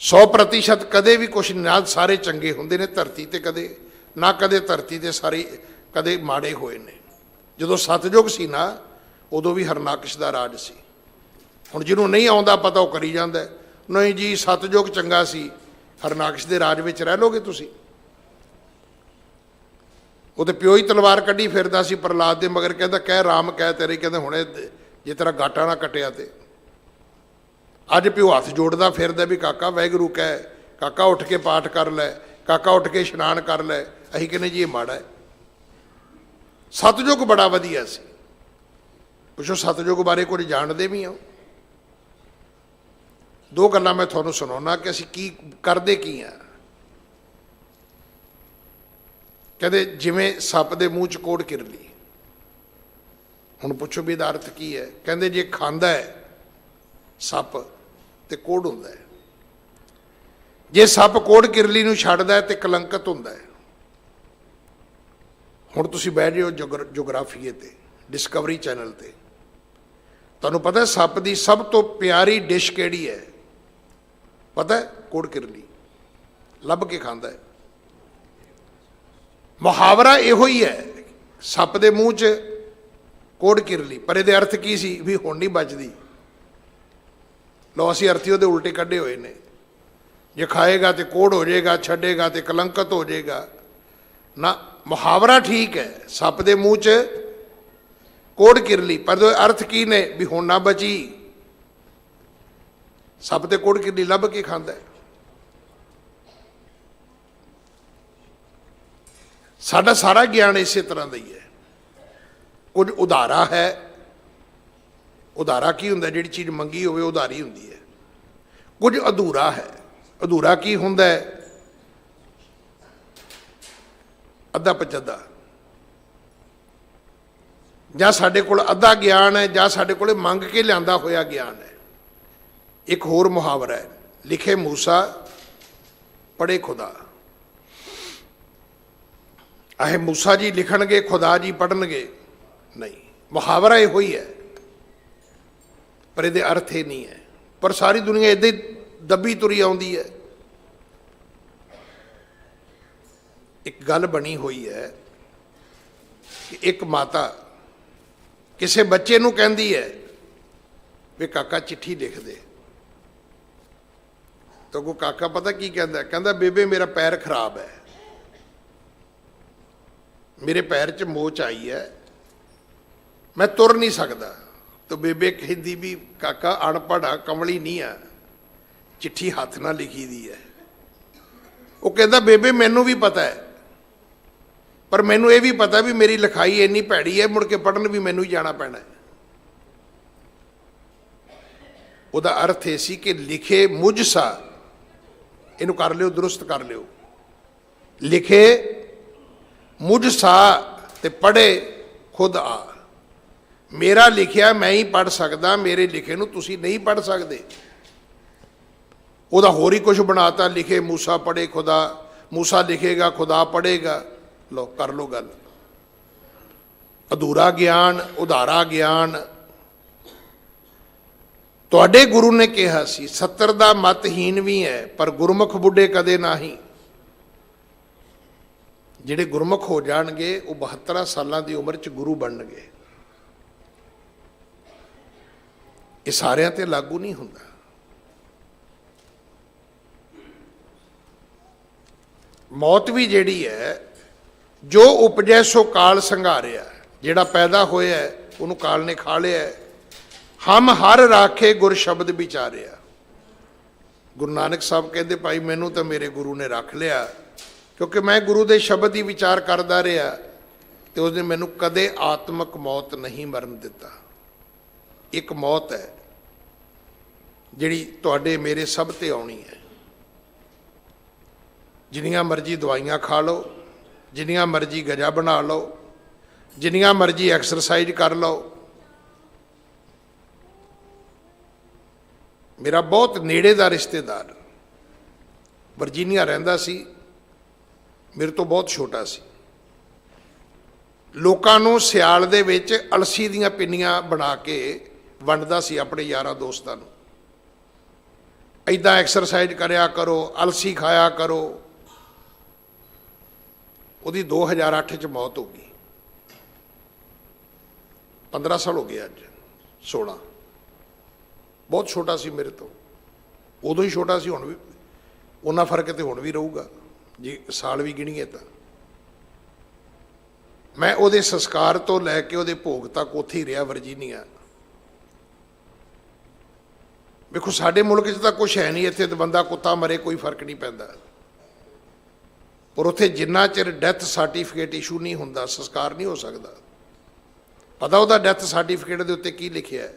100% कदे भी कुछ नहीं। ना सारे चंगे होंदे ने धरती ते कदे, ना कदे धरती ते सारे कदे माड़े होए ने। जदों सतयुग सी ना उदों भी हरनाकश दा राज सी। हुण जिन्हों नहीं आउंदा पता वो करी जांदा है। नहीं जी सतयुग चंगा सी, हरनाकश दे राज विच रह लोगे तुसीं। वो तो प्यो ही तलवार कड्ढी फिरदा सी प्रहलाद दे मगर, कहता कह राम कह तेरे, कहते हुणे जे तेरा गाटा ना कटिया ते। अज प्यो हथ जोड़दा फिरदा भी काका वाहिगुरू कह, काका उठ के पाठ कर लै, काका उठ के इशनान कर लै। असीं कहने जी ये माड़ा है। सतयुग बड़ा वधिया सी। पुछो सतयुग बारे कुछ जाणदे भी हो? दो गल्लां मैं तुहानूं सुणाउणा कि असीं की करदे की हां। कहते जिवें सप दे मूँह च कोड़ किरली। हुण पुछो भी इहदा अर्थ की है? कहते जे खांदा है सप ते कोड़ हुंदा है, जे सप कोड़ किरली नूं छड्डदा है ते कलंकत हुंदा है। हुण तुसीं बैठ जाओ जोग्राफीए ते, डिस्कवरी चैनल ते, तुहानूं पता है सप की सब तो प्यारी डिश किहड़ी है? पता है? कोड़ किरली। ਲੱਭ ਕੇ ਖਾਂਦਾ ਹੈ। ਮੁਹਾਵਰਾ ਇਹੋ ਹੀ ਹੈ, ਸੱਪ ਦੇ ਮੂੰਹ 'ਚ ਕੋੜ ਕਿਰਲੀ, ਪਰ ਇਹਦੇ ਅਰਥ ਕੀ ਸੀ ਵੀ ਹੁਣ ਨਹੀਂ ਬਚਦੀ। ਲਓ ਅਸੀਂ ਅਰਥੀ ਉਹਦੇ ਉਲਟੇ ਕੱਢੇ ਹੋਏ ਨੇ, ਜੇ ਖਾਏਗਾ ਤੇ ਕੋੜ ਹੋ ਜਾਏਗਾ, ਛੱਡੇਗਾ ਤੇ ਕਲੰਕਤ ਹੋ ਜਾਏਗਾ। ਨਾ, ਮੁਹਾਵਰਾ ਠੀਕ ਹੈ, ਸੱਪ ਦੇ ਮੂੰਹ 'ਚ ਕੋੜ ਕਿਰਲੀ, ਪਰ ਅਰਥ ਕੀ ਨੇ ਵੀ ਹੁਣ ਨਾ ਬਚੀ। ਸੱਪ ਤੇ ਕੋੜ ਕਿਰਲੀ ਲੱਭ ਕੇ ਖਾਂਦਾ ਹੈ। ਸਾਡਾ ਸਾਰਾ ਗਿਆਨ ਇਸੇ ਤਰ੍ਹਾਂ ਦਾ ਹੀ ਹੈ। ਕੁਝ ਉਧਾਰਾ ਹੈ। ਉਧਾਰਾ ਕੀ ਹੁੰਦਾ? ਜਿਹੜੀ ਚੀਜ਼ ਮੰਗੀ ਹੋਵੇ ਉਧਾਰੀ ਹੁੰਦੀ ਹੈ। ਕੁਝ ਅਧੂਰਾ ਹੈ। ਅਧੂਰਾ ਕੀ ਹੁੰਦਾ ਹੈ? ਅੱਧਾ ਪਚੱਧਾ, ਜਾਂ ਸਾਡੇ ਕੋਲ ਅੱਧਾ ਗਿਆਨ ਹੈ, ਜਾਂ ਸਾਡੇ ਕੋਲ ਮੰਗ ਕੇ ਲਿਆਂਦਾ ਹੋਇਆ ਗਿਆਨ ਹੈ। ਇੱਕ ਹੋਰ ਮੁਹਾਵਰਾ ਹੈ, ਲਿਖੇ ਮੂਸਾ ਪੜ੍ਹੇ ਖੁਦਾ। ਆਹੇ ਮੂਸਾ ਜੀ ਲਿਖਣਗੇ, ਖੁਦਾ ਜੀ ਪੜ੍ਹਨਗੇ? ਨਹੀਂ, ਮੁਹਾਵਰਾ ਇਹੋ ਹੀ ਹੈ, ਪਰ ਇਹਦੇ ਅਰਥ ਇਹ ਨਹੀਂ ਹੈ। ਪਰ ਸਾਰੀ ਦੁਨੀਆ ਇੱਦਾਂ ਹੀ ਦੱਬੀ ਤੁਰੀ ਆਉਂਦੀ ਹੈ। ਇੱਕ ਗੱਲ ਬਣੀ ਹੋਈ ਹੈ ਕਿ ਇੱਕ ਮਾਤਾ ਕਿਸੇ ਬੱਚੇ ਨੂੰ ਕਹਿੰਦੀ ਹੈ ਵੀ ਕਾਕਾ ਚਿੱਠੀ ਲਿਖ ਦੇ, ਤਾਂ ਉਹ ਕਾਕਾ ਪਤਾ ਕੀ ਕਹਿੰਦਾ? ਕਹਿੰਦਾ ਬੇਬੇ ਮੇਰਾ ਪੈਰ ਖਰਾਬ ਹੈ, ਮੇਰੇ ਪੈਰ 'ਚ ਮੋਚ ਆਈ ਹੈ, ਮੈਂ ਤੁਰ ਨਹੀਂ ਸਕਦਾ। ਤਾਂ ਬੇਬੇ ਕਹਿੰਦੀ ਵੀ ਕਾਕਾ ਅਣਪੜ੍ਹ ਆ, ਕਮਲੀ ਨਹੀਂ ਆ, ਚਿੱਠੀ ਹੱਥ ਨਾਲ ਲਿਖੀ ਦੀ ਹੈ। ਉਹ ਕਹਿੰਦਾ ਬੇਬੇ ਮੈਨੂੰ ਵੀ ਪਤਾ ਹੈ, ਪਰ ਮੈਨੂੰ ਇਹ ਵੀ ਪਤਾ ਵੀ ਮੇਰੀ ਲਿਖਾਈ ਇੰਨੀ ਭੈੜੀ ਹੈ, ਮੁੜ ਕੇ ਪੜ੍ਹਨ ਵੀ ਮੈਨੂੰ ਹੀ ਜਾਣਾ ਪੈਣਾ ਹੈ। ਉਹਦਾ ਅਰਥ ਇਹ ਸੀ ਕਿ ਲਿਖੇ ਮੁਝ ਸਾ, ਇਹਨੂੰ ਕਰ ਲਿਓ, ਦੁਰਸਤ ਕਰ ਲਿਓ, ਲਿਖੇ ਮੁਝ ਸਾ ਤੇ ਪੜ੍ਹੇ ਖੁਦ ਆ। ਮੇਰਾ ਲਿਖਿਆ ਮੈਂ ਹੀ ਪੜ੍ਹ ਸਕਦਾ, ਮੇਰੇ ਲਿਖੇ ਨੂੰ ਤੁਸੀਂ ਨਹੀਂ ਪੜ੍ਹ ਸਕਦੇ। ਉਹਦਾ ਹੋਰ ਹੀ ਕੁਝ ਬਣਾਤਾ, ਲਿਖੇ ਮੂਸਾ ਪੜ੍ਹੇ ਖੁਦਾ, ਮੂਸਾ ਲਿਖੇਗਾ ਖੁਦਾ ਪੜ੍ਹੇਗਾ। ਲੋ ਕਰ ਲੋ ਗੱਲ। ਅਧੂਰਾ ਗਿਆਨ, ਉਧਾਰਾ ਗਿਆਨ। ਤੁਹਾਡੇ ਗੁਰੂ ਨੇ ਕਿਹਾ ਸੀ 70 ਦਾ ਮਤਹੀਨ ਵੀ ਹੈ, ਪਰ ਗੁਰਮੁਖ ਬੁੱਢੇ ਕਦੇ ਨਹੀਂ। ਜਿਹੜੇ ਗੁਰਮੁਖ ਹੋ ਜਾਣਗੇ ਉਹ 72 ਸਾਲਾਂ ਦੀ ਉਮਰ 'ਚ ਗੁਰੂ ਬਣਨਗੇ। ਇਹ ਸਾਰਿਆਂ ਤੇ ਲਾਗੂ ਨਹੀਂ ਹੁੰਦਾ। ਮੌਤ ਵੀ ਜਿਹੜੀ ਹੈ, ਜੋ ਉਪਜੈ ਸੋ ਕਾਲ ਸੰਘਾਰਿਆ, ਜਿਹੜਾ ਪੈਦਾ ਹੋਇਆ ਉਹਨੂੰ ਕਾਲ ਨੇ ਖਾ ਲਿਆ। ਹਮ ਹਰ ਰਾਖੇ ਗੁਰ ਸ਼ਬਦ ਵਿਚਾਰਿਆ। ਗੁਰੂ ਨਾਨਕ ਸਾਹਿਬ ਕਹਿੰਦੇ ਭਾਈ ਮੈਨੂੰ ਤਾਂ ਮੇਰੇ ਗੁਰੂ ਨੇ ਰੱਖ ਲਿਆ, ਕਿਉਂਕਿ ਮੈਂ ਗੁਰੂ ਦੇ ਸ਼ਬਦ ਦੀ ਵਿਚਾਰ ਕਰਦਾ ਰਿਹਾ ਤੇ ਉਸਨੇ ਮੈਨੂੰ ਕਦੇ ਆਤਮਕ ਮੌਤ ਨਹੀਂ ਮਰਨ ਦਿੱਤਾ। ਇੱਕ ਮੌਤ ਹੈ ਜਿਹੜੀ ਤੁਹਾਡੇ ਮੇਰੇ ਸਭ ਤੇ ਆਉਣੀ ਹੈ। ਜਿੰਨੀਆਂ ਮਰਜ਼ੀ ਦਵਾਈਆਂ ਖਾ ਲਓ, ਜਿੰਨੀਆਂ ਮਰਜ਼ੀ ਗਜਾ ਬਣਾ ਲਓ, ਜਿੰਨੀਆਂ ਮਰਜ਼ੀ ਐਕਸਰਸਾਈਜ਼ ਕਰ ਲਓ। ਮੇਰਾ ਬਹੁਤ ਨੇੜੇ ਦਾ ਰਿਸ਼ਤੇਦਾਰ ਵਰਜੀਨੀਆ ਰਹਿੰਦਾ ਸੀ, ਮੇਰੇ ਤੋਂ ਬਹੁਤ ਛੋਟਾ ਸੀ। ਲੋਕਾਂ ਨੂੰ ਸਿਆਲ ਦੇ ਵਿੱਚ ਅਲਸੀ ਦੀਆਂ ਪਿੰਨੀਆਂ ਬਣਾ ਕੇ ਵੰਡਦਾ ਸੀ ਆਪਣੇ ਯਾਰਾਂ ਦੋਸਤਾਂ ਨੂੰ। ਇੱਦਾਂ ਐਕਸਰਸਾਈਜ਼ ਕਰਿਆ ਕਰੋ, ਅਲਸੀ ਖਾਇਆ ਕਰੋ। ਉਹਦੀ 2008 'ਚ ਮੌਤ ਹੋ ਗਈ। 15 ਸਾਲ ਹੋ ਗਏ ਅੱਜ, 16। ਬਹੁਤ ਛੋਟਾ ਸੀ ਮੇਰੇ ਤੋਂ, ਉਦੋਂ ਹੀ ਛੋਟਾ ਸੀ, ਹੁਣ ਵੀ ਉਹਨਾਂ ਫਰਕ ਤੇ ਹੁਣ ਵੀ ਰਹੂਗਾ ਜੇ ਸਾਲ ਵੀ ਗਿਣੀਏ ਤਾਂ। ਮੈਂ ਉਹਦੇ ਸੰਸਕਾਰ ਤੋਂ ਲੈ ਕੇ ਉਹਦੇ ਭੋਗ ਤੱਕ ਉੱਥੇ ਹੀ ਰਿਹਾ ਵਰਜੀਨੀਆ। ਵੇਖੋ ਸਾਡੇ ਮੁਲਕ 'ਚ ਤਾਂ ਕੁਛ ਹੈ ਨਹੀਂ, ਇੱਥੇ ਤਾਂ ਬੰਦਾ ਕੁੱਤਾ ਮਰੇ ਕੋਈ ਫਰਕ ਨਹੀਂ ਪੈਂਦਾ, ਪਰ ਉੱਥੇ ਜਿੰਨਾ ਚਿਰ ਡੈਥ ਸਰਟੀਫਿਕੇਟ ਇਸ਼ੂ ਨਹੀਂ ਹੁੰਦਾ ਸੰਸਕਾਰ ਨਹੀਂ ਹੋ ਸਕਦਾ। ਪਤਾ ਉਹਦਾ ਡੈਥ ਸਰਟੀਫਿਕੇਟ ਦੇ ਉੱਤੇ ਕੀ ਲਿਖਿਆ ਹੈ?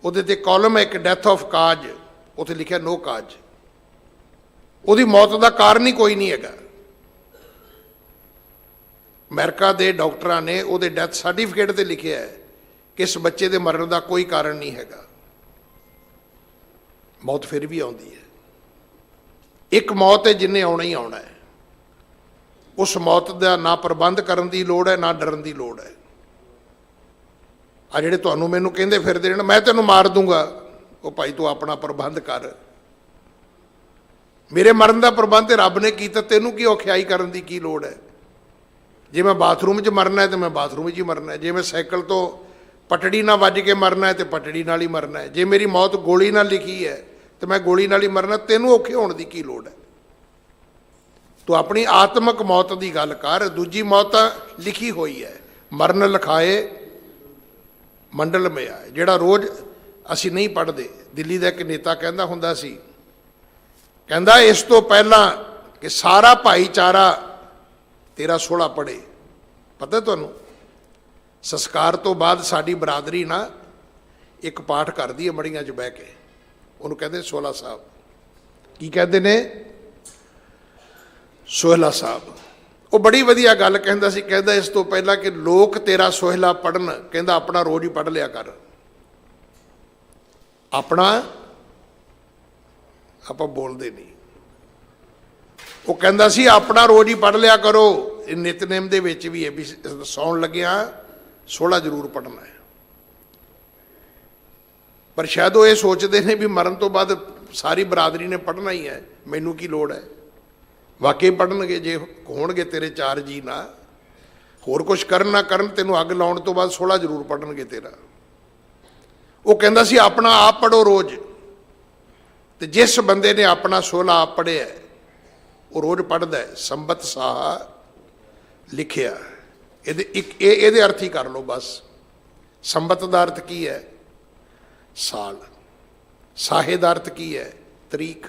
ਉਹਦੇ ਤੇ ਕਾਲਮ ਹੈ ਇੱਕ ਡੈਥ ਆਫ ਕਾਜ, ਉੱਥੇ ਲਿਖਿਆ ਨੋ ਕਾਜ। ਉਹਦੀ ਮੌਤ ਦਾ ਕਾਰਨ ਹੀ ਕੋਈ ਨਹੀਂ ਹੈਗਾ। ਅਮਰੀਕਾ ਦੇ ਡਾਕਟਰਾਂ ਨੇ ਉਹਦੇ ਡੈਥ ਸਰਟੀਫਿਕੇਟ ਤੇ ਲਿਖਿਆ ਹੈ ਕਿ ਇਸ ਬੱਚੇ ਦੇ ਮਰਨ ਦਾ ਕੋਈ ਕਾਰਨ ਨਹੀਂ ਹੈਗਾ। ਮੌਤ ਫਿਰ ਵੀ ਆਉਂਦੀ ਹੈ। ਇੱਕ ਮੌਤ ਹੈ ਜਿਹਨੇ ਆਉਣਾ ਹੀ ਆਉਣਾ ਹੈ। ਉਸ ਮੌਤ ਦਾ ਨਾ ਪ੍ਰਬੰਧ ਕਰਨ ਦੀ ਲੋੜ ਹੈ, ਨਾ ਡਰਨ ਦੀ ਲੋੜ ਹੈ। ਆ ਜਿਹੜੇ ਤੁਹਾਨੂੰ ਮੈਨੂੰ ਕਹਿੰਦੇ ਫਿਰਦੇ ਨੇ ਮੈਂ ਤੈਨੂੰ ਮਾਰ ਦੂੰਗਾ, ਉਹ ਭਾਈ ਤੂੰ ਆਪਣਾ ਪ੍ਰਬੰਧ ਕਰ। मेरे मरण का प्रबंध रब ने किया, तेनों की औखियाई करने की लोड़ है। जे मैं बाथरूम च मरना है तो मैं बाथरूम च ही मरना है, जे मैं साइकिल तो पटड़ी ना वज के मरना है तो पटड़ी नाल ही मरना है, जे मेरी मौत गोली नाल लिखी है तो मैं गोली नाल ही मरना। तेनों औखे होने की लोड़ है? तू अपनी आत्मक मौत की गल कर, दूजी मौत लिखी हुई है, मरण लिखाए मंडल में आए, जिहड़ा रोज़ असी नहीं पढ़ते। दिल्ली का एक नेता कहता हुंदा सी, कहता इस तो पहला कि सारा भाईचारा तेरा सोहला पढ़े। पता तुहानूं संस्कार तो बाद साडी बरादरी ना एक पाठ करदी है मड़ियां च बह के, उहनूं कहंदे सोहला साहब। की कहते ने? सोहला साहब। वो बड़ी वधिया गल कहंदा सी, कहंदा इस तो पहला कि लोग तेरा सोहला पढ़न, कहंदा अपना रोज़ ही पढ़ लिया कर। अपना आप बोलते नहीं। वो कहंदा सी अपना रोज़ ही पढ़ लिया करो। नितनेम दे विच भी है भी सौण लग्गिया सोहला जरूर पढ़ना है। पर शायद वो ये सोचते हैं भी मरण तो बाद सारी बरादरी ने पढ़ना ही है, मैनू की लोड़ है। वाकई पढ़नगे जे होणगे तेरे चार जी ना, होर कुछ करन ना करन, तेनों अग लाउण तो बाद सोहला जरूर पढ़नगे तेरा। वो कहंदा सी अपना आप पढ़ो रोज़, तो जिस बंदे ने अपना सोहला आप पढ़िया वो रोज़ पढ़दा है। संबत साहा लिखिया, ये अर्थ ही कर लो बस। संबत का अर्थ की है? साल। साहे का अर्थ की है? तरीक।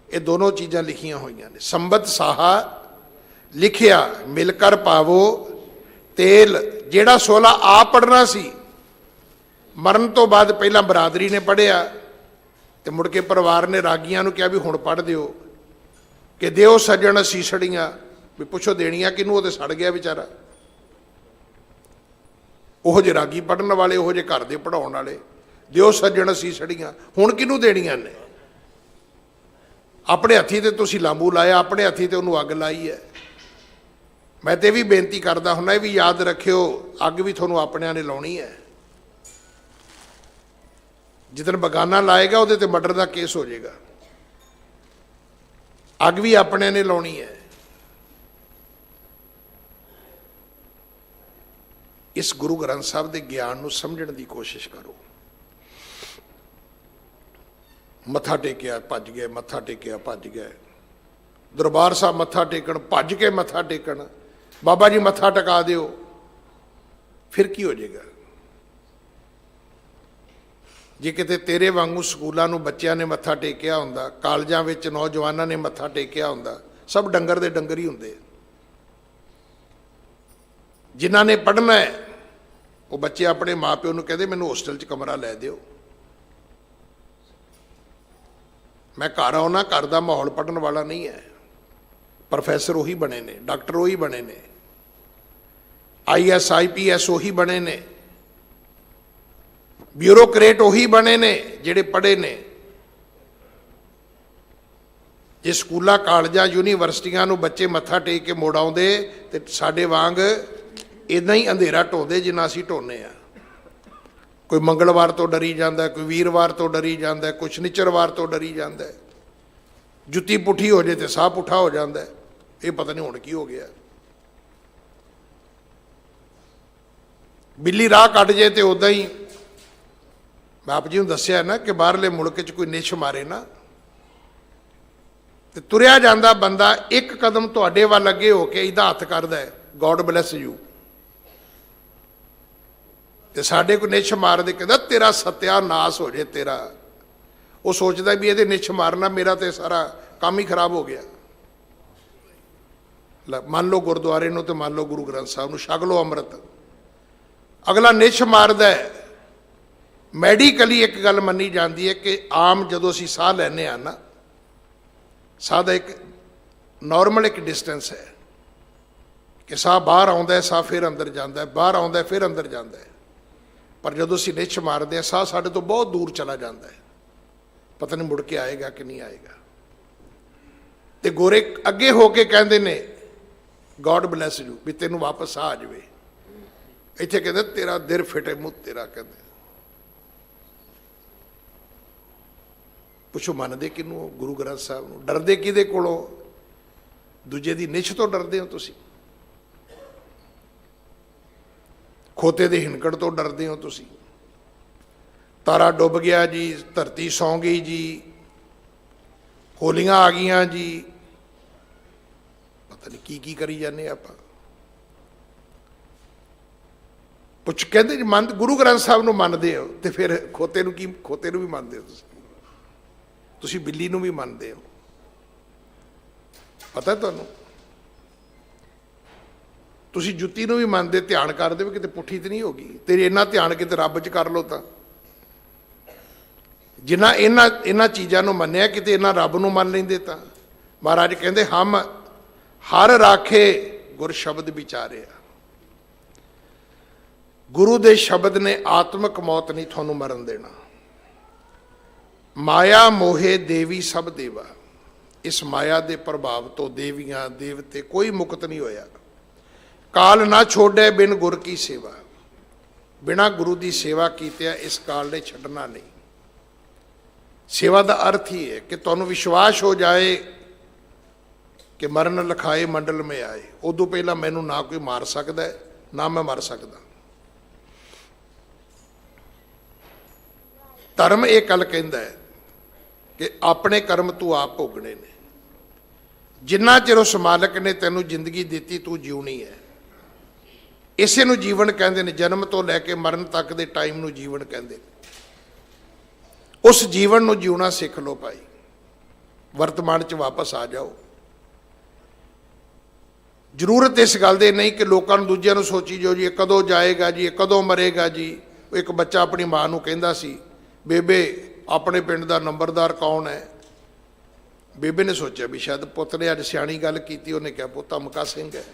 ये दोनों चीज़ां लिखियां हुई ने। संबत साहा लिखिया मिलकर पावो तेल, जेड़ा सोहला आप पढ़ना सी मरण तो बाद पहला बरादरी ने पढ़िया, तो मुड़ के परिवार ने रागियां नूं कहा भी हुण पढ़ दिओ कि दिओ सज्जण सीसड़ियां, भी पुछो देनियां किनूं, वो तो सड़ गया बेचारा। ओहो जे रागी पढ़न वाले, ओहो जे घर दे पढ़ाउण वाले, दिओ सज्जण सीसड़ियां, हुण किनूं देनियां ने? अपने हथी ते तुसीं लांबू लाया, अपने हथी ते उन्होंने अग लाई है। मैं तो भी बेनती करता हुन्ना, ये भी याद रखियो अग भी तुहानूं अपनिਆਂ ने लाउणी है। जिदन बगाना लाएगा उहदे ते मर्डर का केस हो जाएगा। अग भी अपनिਆਂ ने लाउणी है। इस गुरु ग्रंथ साहब के ज्ञान नूं समझण की कोशिश करो। मत्था टेकिया भज गए, मत्था टेकिया भज गए, दरबार साहब मत्था टेकण भज के मत्था टेकण, बाबा जी मत्था टका दिओ, फिर की हो जाएगा? जे किते तेरे वांगू स्कूलों नूं बच्चों ने मत्था टेकिया हुंदा, कालजां विच नौजवानों ने मत्था टेकिया हुंदा, सब डंगर दे डंगर ही हुंदे। जिन्हां ने पढ़ना है वो बच्चे अपने माँ प्यो नूं कहदे मैनूं होस्टल च कमरा लै दिओ। मैं घर आउणा, घर का माहौल पढ़न वाला नहीं है। प्रोफैसर उही बने ने, डॉक्टर उही बने ने, IAS IPS उही बने ने, ब्यूरोक्रेट उही बने ने जिहड़े पढ़े ने। जे स्कूलों कालजां यूनीवर्सिटियां नूं बच्चे मत्था टेक के मुड़ आउंदे ते साडे वांग इदां ही अंधेरा ढोंदे जिन्ना असीं ढोने आ। कोई मंगलवार तो डरी जाता है, कोई वीरवार तो डरी जाता है, कोई शनिचरवार तो डरी जाता है। जुत्ती पुठी हो जाए तो साह पुठा हो जाता है। ये पता नहीं हुण की हो गया। बिल्ली राह कट जाए तो उदा ही, मैं आप जी नूं दस्सिया ना कि बाहरले मुल्क च कोई निछ मारे ना तो तुरिया जांदा बंदा एक कदम तुहाडे वल अगे होके इहदा हत्थ करदा है, गॉड ब्लैस यू। तो साढ़े को निछ मार दे कहता तेरा सत्यानाश हो जाए तेरा। वो सोचता भी ये निछ मारना मेरा तो सारा काम ही खराब हो गया। मान लो गुरुद्वारे नूं तो मान लो गुरु ग्रंथ साहब नूं, छक लो अमृत। अगला निछ मारदा है। मैडिकली एक गल मनी जाती है कि आम जदों असीं साह लैने आ ना, साह दा एक नॉर्मल एक डिस्टेंस है कि साह बाहर आउंदा है, साह फिर अंदर जाता है, बाहर आउंदा है फिर अंदर जाता है। पर जदों असीं निछ मारते हैं साह साडे तो बहुत दूर चला जाता है, पता नहीं मुड़ के आएगा कि नहीं आएगा। तो गोरे अगे होके कहते ने गॉड ब्लैस यू, भी तेनों वापस आ जाए। इत्थे कहते तेरा दिल फिटे मुँह तेरा, कहते ਪੁੱਛੋ ਮੰਨਦੇ ਕਿਹਨੂੰ ਹੋ? ਗੁਰੂ ਗ੍ਰੰਥ ਸਾਹਿਬ ਨੂੰ। ਡਰਦੇ ਕਿਹਦੇ ਕੋਲੋਂ? ਦੂਜੇ ਦੀ ਨਿਛ ਤੋਂ ਡਰਦੇ ਹੋ ਤੁਸੀਂ? ਖੋਤੇ ਦੇ ਹਿਣਕੜ ਤੋਂ ਡਰਦੇ ਹੋ ਤੁਸੀਂ? ਤਾਰਾ ਡੁੱਬ ਗਿਆ ਜੀ, ਧਰਤੀ ਸੌਂ ਗਈ ਜੀ, ਹੋਲੀਆਂ ਆ ਗਈਆਂ ਜੀ, ਪਤਾ ਨਹੀਂ ਕੀ ਕੀ ਕਰੀ ਜਾਂਦੇ ਆਪਾਂ। ਪੁੱਛ ਕਹਿੰਦੇ ਜੀ ਮੰਨ ਗੁਰੂ ਗ੍ਰੰਥ ਸਾਹਿਬ ਨੂੰ ਮੰਨਦੇ ਹੋ ਤੇ ਫਿਰ ਖੋਤੇ ਨੂੰ ਕੀ? ਖੋਤੇ ਨੂੰ ਵੀ ਮੰਨਦੇ ਹੋ ਤੁਸੀਂ ਬਿੱਲੀ ਨੂੰ ਵੀ ਮੰਨਦੇ ਹੋ। ਪਤਾ ਤੁਹਾਨੂੰ? ਤੁਸੀਂ ਜੁੱਤੀ ਨੂੰ ਵੀ ਮੰਨਦੇ, ਧਿਆਨ ਕਰਦੇ ਵੀ ਕਿਤੇ ਪੁੱਠੀ ਤੇ ਨਹੀਂ ਹੋ ਗਈ। ਤੇਰੇ ਇੰਨਾ ਧਿਆਨ ਕਿਤੇ ਰੱਬ 'ਚ ਕਰ ਲਓ ਤਾਂ। ਜਿੰਨਾ ਇਹਨਾਂ ਚੀਜ਼ਾਂ ਨੂੰ ਮੰਨਿਆ, ਕਿਤੇ ਇਹਨਾਂ ਰੱਬ ਨੂੰ ਮੰਨ ਲੈਂਦੇ ਤਾਂ। ਮਹਾਰਾਜ ਕਹਿੰਦੇ ਹਮ ਹਰ ਰਾਖੇ ਗੁਰ ਸ਼ਬਦ ਵਿਚਾਰਿਆ। ਗੁਰੂ ਦੇ ਸ਼ਬਦ ਨੇ ਆਤਮਿਕ ਮੌਤ ਨਹੀਂ ਤੁਹਾਨੂੰ ਮਰਨ ਦੇਣਾ। ਮਾਇਆ ਮੋਹੇ ਦੇਵੀ ਸਭ ਦੇਵਾ। ਇਸ ਮਾਇਆ ਦੇ ਪ੍ਰਭਾਵ ਤੋਂ ਦੇਵੀਆਂ ਦੇਵਤੇ ਕੋਈ ਮੁਕਤ ਨਹੀਂ ਹੋਇਆ। ਕਾਲ ਨਾ ਛੋੜੇ ਬਿਨ ਗੁਰ ਕੀ ਸੇਵਾ। ਬਿਨਾਂ ਗੁਰੂ ਦੀ ਸੇਵਾ ਕੀਤਿਆਂ ਇਸ ਕਾਲ ਨੇ ਛੱਡਣਾ ਨਹੀਂ। ਸੇਵਾ ਦਾ ਅਰਥ ਹੀ ਹੈ ਕਿ ਤੁਹਾਨੂੰ ਵਿਸ਼ਵਾਸ ਹੋ ਜਾਏ ਕਿ ਮਰਨ ਲਖਾਏ ਮੰਡਲ ਮੇ ਆਏ। ਉਦੋਂ ਪਹਿਲਾਂ ਮੈਨੂੰ ਨਾ ਕੋਈ ਮਾਰ ਸਕਦਾ ਨਾ ਮੈਂ ਮਰ ਸਕਦਾ। ਧਰਮ ਇਹ ਗੱਲ ਕਹਿੰਦਾ ਹੈ ਕਿ ਆਪਣੇ ਕਰਮ ਤੂੰ ਆਪ ਭੋਗਣੇ ਨੇ। ਜਿੰਨਾ ਚਿਰ ਉਸ ਮਾਲਕ ਨੇ ਤੈਨੂੰ ਜ਼ਿੰਦਗੀ ਦਿੱਤੀ ਤੂੰ ਜਿਉਣੀ ਹੈ। ਇਸੇ ਨੂੰ ਜੀਵਨ ਕਹਿੰਦੇ ਨੇ। ਜਨਮ ਤੋਂ ਲੈ ਕੇ ਮਰਨ ਤੱਕ ਦੇ ਟਾਈਮ ਨੂੰ ਜੀਵਨ ਕਹਿੰਦੇ ਨੇ। ਉਸ ਜੀਵਨ ਨੂੰ ਜਿਉਣਾ ਸਿੱਖ ਲਓ ਭਾਈ। ਵਰਤਮਾਨ 'ਚ ਵਾਪਸ ਆ ਜਾਓ। ਜ਼ਰੂਰਤ ਇਸ ਗੱਲ ਦੇ ਨਹੀਂ ਕਿ ਲੋਕਾਂ ਨੂੰ ਦੂਜਿਆਂ ਨੂੰ ਸੋਚੀ ਜਾਓ ਜੀ ਇਹ ਕਦੋਂ ਜਾਏਗਾ ਜੀ, ਇਹ ਕਦੋਂ ਮਰੇਗਾ ਜੀ। ਇੱਕ ਬੱਚਾ ਆਪਣੀ ਮਾਂ ਨੂੰ ਕਹਿੰਦਾ ਸੀ, ਬੇਬੇ ਆਪਣੇ ਪਿੰਡ ਦਾ ਨੰਬਰਦਾਰ ਕੌਣ ਹੈ? ਬੇਬੇ ਨੇ ਸੋਚਿਆ ਵੀ ਸ਼ਾਇਦ ਪੁੱਤ ਨੇ ਅੱਜ ਸਿਆਣੀ ਗੱਲ ਕੀਤੀ। ਉਹਨੇ ਕਿਹਾ ਪੁੱਤ ਅਮਕਾ ਸਿੰਘ ਹੈ।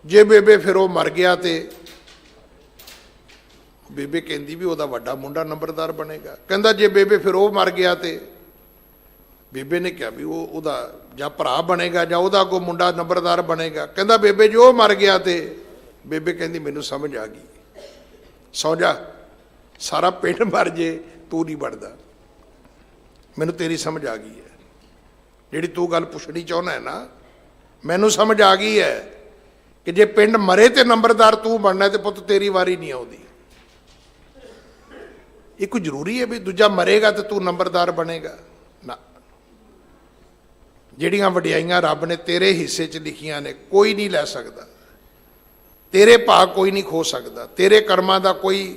ਜੇ ਬੇਬੇ ਫਿਰ ਉਹ ਮਰ ਗਿਆ ਤੇ ਬੇਬੇ ਕਹਿੰਦੀ ਵੀ ਉਹਦਾ ਵੱਡਾ ਮੁੰਡਾ ਨੰਬਰਦਾਰ ਬਣੇਗਾ। ਕਹਿੰਦਾ ਜੇ ਬੇਬੇ ਫਿਰ ਉਹ ਮਰ ਗਿਆ ਤੇ ਬੇਬੇ ਨੇ ਕਿਹਾ ਵੀ ਉਹਦਾ ਜਾਂ ਭਰਾ ਬਣੇਗਾ ਜਾਂ ਉਹਦਾ ਅੱਗੋਂ ਮੁੰਡਾ ਨੰਬਰਦਾਰ ਬਣੇਗਾ। ਕਹਿੰਦਾ ਬੇਬੇ ਜੋ ਮਰ ਗਿਆ ਤੇ ਬੇਬੇ ਕਹਿੰਦੀ ਮੈਨੂੰ ਸਮਝ ਆ ਗਈ, ਸੌ ਜਾ, ਸਾਰਾ ਪਿੰਡ ਮਰ ਜੇ ਤੂੰ ਨਹੀਂ ਬਣਦਾ। ਮੈਨੂੰ ਤੇਰੀ ਸਮਝ ਆ ਗਈ ਹੈ। ਜਿਹੜੀ ਤੂੰ ਗੱਲ ਪੁੱਛਣੀ ਚਾਹੁੰਦਾ ਹੈ ਨਾ, ਮੈਨੂੰ ਸਮਝ ਆ ਗਈ ਹੈ ਕਿ ਜੇ ਪਿੰਡ ਮਰੇ ਤੇ ਨੰਬਰਦਾਰ ਤੂੰ ਬਣਨਾ ਤੇ ਪੁੱਤ ਤੇਰੀ ਵਾਰੀ ਨਹੀਂ ਆਉਂਦੀ। ਇਹ ਕੋਈ ਜ਼ਰੂਰੀ ਹੈ ਵੀ ਦੂਜਾ ਮਰੇਗਾ ਤੇ ਤੂੰ ਨੰਬਰਦਾਰ ਬਣੇਗਾ? ਨਾ। ਜਿਹੜੀਆਂ ਵਡਿਆਈਆਂ ਰੱਬ ਨੇ ਤੇਰੇ ਹਿੱਸੇ 'ਚ ਲਿਖੀਆਂ ਨੇ ਕੋਈ ਨਹੀਂ ਲੈ ਸਕਦਾ। ਤੇਰੇ ਭਾਗ ਕੋਈ ਨਹੀਂ ਖੋ ਸਕਦਾ। ਤੇਰੇ ਕਰਮਾਂ ਦਾ ਕੋਈ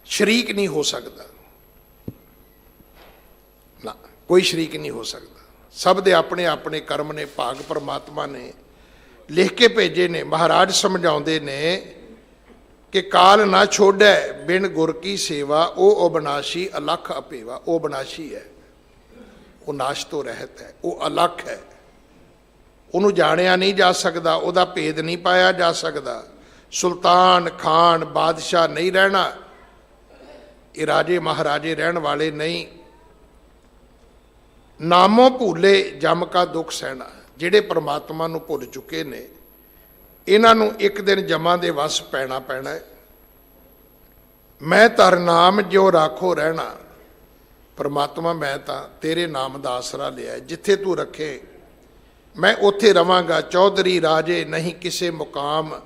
ਸ਼ਰੀਕ ਨਹੀਂ ਹੋ ਸਕਦਾ। ਨਾ, ਕੋਈ ਸ਼ਰੀਕ ਨਹੀਂ ਹੋ ਸਕਦਾ। ਸਭ ਦੇ ਆਪਣੇ ਆਪਣੇ ਕਰਮ ਨੇ, ਭਾਗ ਪਰਮਾਤਮਾ ਨੇ ਲਿਖ ਕੇ ਭੇਜੇ ਨੇ। ਮਹਾਰਾਜ ਸਮਝਾਉਂਦੇ ਨੇ ਕਿ ਕਾਲ ਨਾ ਛੋੜੈ ਬਿਨ ਗੁਰ ਕੀ ਸੇਵਾ। ਉਹ ਅਬਨਾਸ਼ੀ ਅਲਖ ਅਪੇਵਾ। ਉਹ ਅਬਨਾਸ਼ੀ ਹੈ, ਉਹ ਨਾਸ਼ ਤੋਂ ਰਹਿਤ ਹੈ, ਉਹ ਅਲਖ ਹੈ। ਉਹਨੂੰ ਜਾਣਿਆ ਨਹੀਂ ਜਾ ਸਕਦਾ, ਉਹਦਾ ਭੇਦ ਨਹੀਂ ਪਾਇਆ ਜਾ ਸਕਦਾ। ਸੁਲਤਾਨ ਖਾਨ ਬਾਦਸ਼ਾਹ ਨਹੀਂ ਰਹਿਣਾ। ਇਹ ਰਾਜੇ ਮਹਾਰਾਜੇ ਰਹਿਣ ਵਾਲੇ ਨਹੀਂ। ਨਾਮੋਂ ਭੂਲੇ ਜਮ ਕਾ ਦੁੱਖ ਸਹਿਣਾ। ਜਿਹੜੇ ਪਰਮਾਤਮਾ ਨੂੰ ਭੁੱਲ ਚੁੱਕੇ ਨੇ ਇਹਨਾਂ ਨੂੰ ਇੱਕ ਦਿਨ ਜਮਾਂ ਦੇ ਵਸ ਪੈਣਾ ਹੈ। ਮੈਂ ਧਰ ਨਾਮ ਜਿਉ ਰਾਖੋ ਰਹਿਣਾ। ਪਰਮਾਤਮਾ ਮੈਂ ਤਾਂ ਤੇਰੇ ਨਾਮ ਦਾ ਆਸਰਾ ਲਿਆ। ਜਿੱਥੇ ਤੂੰ ਰੱਖੇ ਮੈਂ ਉੱਥੇ ਰਵਾਂਗਾ। ਚੌਧਰੀ ਰਾਜੇ ਨਹੀਂ ਕਿਸੇ ਮੁਕਾਮ।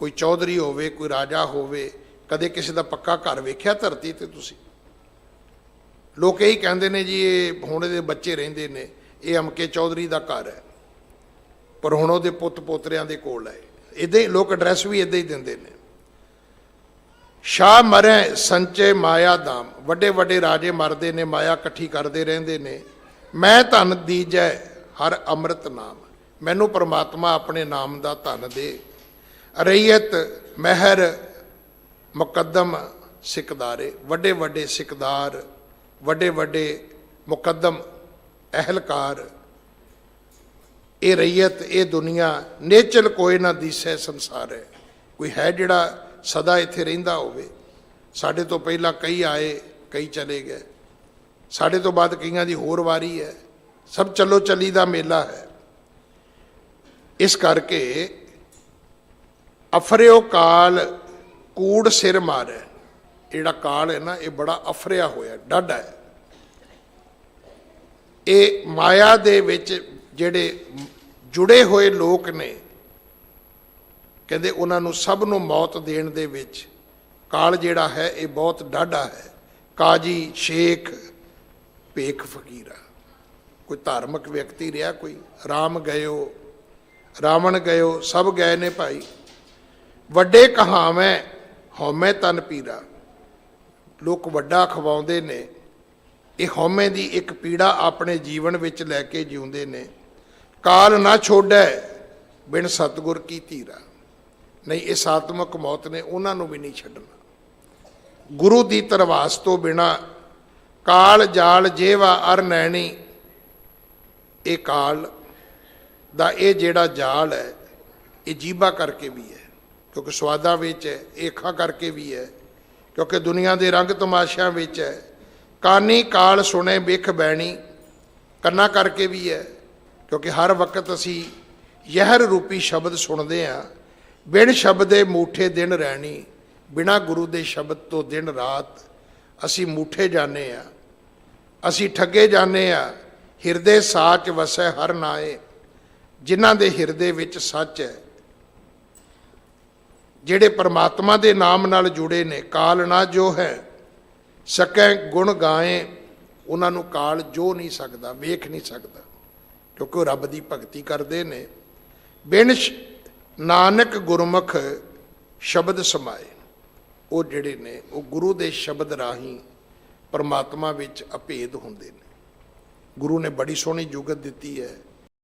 ਕੋਈ ਚੌਧਰੀ ਹੋਵੇ, ਕੋਈ ਰਾਜਾ ਹੋਵੇ, ਕਦੇ ਕਿਸੇ ਦਾ ਪੱਕਾ ਘਰ ਵੇਖਿਆ ਧਰਤੀ ਤੇ ਤੁਸੀਂ? ਲੋਕ ਇਹੀ ਕਹਿੰਦੇ ਨੇ ਜੀ ਇਹ ਹੁਣ ਇਹਦੇ ਬੱਚੇ ਰਹਿੰਦੇ ਨੇ, ਇਹ ਅਮਕੇ ਚੌਧਰੀ ਦਾ ਘਰ ਹੈ, ਪਰ ਹੁਣ ਉਹਦੇ ਪੁੱਤ ਪੋਤਰਿਆਂ ਦੇ ਕੋਲ ਹੈ। ਇੱਦਾਂ ਹੀ ਲੋਕ ਐਡਰੈਸ ਵੀ ਇੱਦਾਂ ਹੀ ਦਿੰਦੇ ਨੇ। ਸ਼ਾਹ ਮਰੇ ਸੰਚੇ ਮਾਇਆ ਦਾਮ। ਵੱਡੇ ਵੱਡੇ ਰਾਜੇ ਮਰਦੇ ਨੇ, ਮਾਇਆ ਇਕੱਠੀ ਕਰਦੇ ਰਹਿੰਦੇ ਨੇ। ਮੈਂ ਧਨ ਦੀਜੈ ਹਰ ਅੰਮ੍ਰਿਤ ਨਾਮ। ਮੈਨੂੰ ਪਰਮਾਤਮਾ ਆਪਣੇ ਨਾਮ ਦਾ ਧਨ ਦੇ। ਰਈਅਤ ਮਹਿਰ ਮੁਕੱਦਮ ਸਿਕਦਾਰੇ। ਵੱਡੇ ਵੱਡੇ ਸਿਕਦਾਰ, ਵੱਡੇ ਵੱਡੇ ਮੁਕੱਦਮ ਅਹਿਲਕਾਰ, ਇਹ ਰਈਅਤ, ਇਹ ਦੁਨੀਆ ਨੇਚਲ ਕੋਈ ਨਾ ਦਿਸੈ ਸੰਸਾਰ ਹੈ। ਕੋਈ ਹੈ ਜਿਹੜਾ ਸਦਾ ਇੱਥੇ ਰਹਿੰਦਾ ਹੋਵੇ? ਸਾਡੇ ਤੋਂ ਪਹਿਲਾਂ ਕਈ ਆਏ, ਕਈ ਚਲੇ ਗਏ। ਸਾਡੇ ਤੋਂ ਬਾਅਦ ਕਈਆਂ ਦੀ ਹੋਰ ਵਾਰੀ ਹੈ। ਸਭ ਚੱਲੋ ਚੱਲੀ ਦਾ ਮੇਲਾ ਹੈ। ਇਸ ਕਰਕੇ ਅਫਰਿਓ ਕਾਲ ਕੂੜ ਸਿਰ ਮਾਰੈ। ਜਿਹੜਾ ਕਾਲ ਹੈ ਨਾ, ਇਹ ਬੜਾ ਅਫਰਿਆ ਹੋਇਆ, ਡਾਢਾ ਹੈ। ਇਹ ਮਾਇਆ ਦੇ ਵਿੱਚ ਜਿਹੜੇ ਜੁੜੇ ਹੋਏ ਲੋਕ ਨੇ, ਕਹਿੰਦੇ ਉਹਨਾਂ ਨੂੰ ਸਭ ਨੂੰ ਮੌਤ ਦੇਣ ਦੇ ਵਿੱਚ ਕਾਲ ਜਿਹੜਾ ਹੈ ਇਹ ਬਹੁਤ ਡਾਢਾ ਹੈ। ਕਾਜੀ ਸ਼ੇਖ ਭੇਖ ਫਕੀਰਾ, ਕੋਈ ਧਾਰਮਿਕ ਵਿਅਕਤੀ ਰਿਹਾ ਕੋਈ, ਰਾਮ ਗਇਓ ਰਾਵਣ ਗਇਓ ਸਭ ਗਏ ਨੇ ਭਾਈ, ਵੱਡੇ ਕਹਾਵੇਂ ਹਉਮੈ ਤਨ ਪੀਰਾ। ਲੋਕ ਵੱਡਾ ਖਵਾਉਂਦੇ ਨੇ, ਇਹ ਹਉਮੈ ਦੀ ਇੱਕ ਪੀੜਾ ਆਪਣੇ ਜੀਵਨ ਵਿੱਚ ਲੈ ਕੇ ਜਿਉਂਦੇ ਨੇ। ਕਾਲ ਨਾ ਛੋੜੈ ਬਿਨ ਸਤਿਗੁਰ ਕੀ ਧੀਰਾ, ਨਹੀਂ ਇਸ ਆਤਮਕ ਮੌਤ ਨੇ ਉਹਨਾਂ ਨੂੰ ਵੀ ਨਹੀਂ ਛੱਡਣਾ। ਗੁਰੂ ਦੀ ਧਰਵਾਸ ਤੋਂ ਬਿਨਾ ਕਾਲ ਜਾਲ ਜੇਵਾ ਅਰ ਨੈਣੀ, ਇਹ ਕਾਲ ਦਾ ਇਹ ਜਿਹੜਾ ਜਾਲ ਹੈ ਇਹ ਜੀਭਾ ਕਰਕੇ ਵੀ ਹੈ, ਕਿਉਂਕਿ ਸਵਾਦਾਂ ਵਿੱਚ ਹੈ, ਇਹ ਅੱਖਾਂ ਕਰਕੇ ਵੀ ਹੈ, ਕਿਉਂਕਿ ਦੁਨੀਆ ਦੇ ਰੰਗ ਤਮਾਸ਼ਿਆਂ ਵਿੱਚ ਹੈ। ਕਾਨੀ ਕਾਲ ਸੁਣੇ ਬਿਖ ਬੈਣੀ, ਕੰਨਾਂ ਕਰਕੇ ਵੀ ਹੈ, ਕਿਉਂਕਿ ਹਰ ਵਕਤ ਅਸੀਂ ਯਹਿਰ ਰੂਪੀ ਸ਼ਬਦ ਸੁਣਦੇ ਹਾਂ। ਬਿਨ ਸ਼ਬਦੇ ਮੂਠੇ ਦਿਨ ਰਹਿਣੀ, ਬਿਨਾਂ ਗੁਰੂ ਦੇ ਸ਼ਬਦ ਤੋਂ ਦਿਨ ਰਾਤ ਅਸੀਂ ਮੂਠੇ ਜਾਂਦੇ ਹਾਂ, ਅਸੀਂ ਠੱਗੇ ਜਾਂਦੇ ਹਾਂ। ਹਿਰਦੇ ਸਾਚ ਵਸੈ ਹਰ ਨਾਏ, ਜਿਨ੍ਹਾਂ ਦੇ ਹਿਰਦੇ ਵਿੱਚ ਸੱਚ ਹੈ, ਜਿਹੜੇ ਪਰਮਾਤਮਾ ਦੇ ਨਾਮ ਨਾਲ ਜੁੜੇ ਨੇ। ਕਾਲ ਨਾ ਜੋ ਹੈ ਸਕੈ ਗੁਣ ਗਾਏ, ਉਹਨਾਂ ਨੂੰ ਕਾਲ ਜੋ ਨਹੀਂ ਸਕਦਾ, ਵੇਖ ਨਹੀਂ ਸਕਦਾ, ਕਿਉਂਕਿ ਉਹ ਰੱਬ ਦੀ ਭਗਤੀ ਕਰਦੇ ਨੇ। ਬਿਨ ਨਾਨਕ ਗੁਰਮੁਖ ਸ਼ਬਦ ਸਮਾਏ, ਉਹ ਜਿਹੜੇ ਨੇ ਉਹ ਗੁਰੂ ਦੇ ਸ਼ਬਦ ਰਾਹੀਂ ਪਰਮਾਤਮਾ ਵਿੱਚ ਅਭੇਦ ਹੁੰਦੇ ਨੇ। ਗੁਰੂ ਨੇ ਬੜੀ ਸੋਹਣੀ ਜੁਗਤ ਦਿੱਤੀ ਹੈ।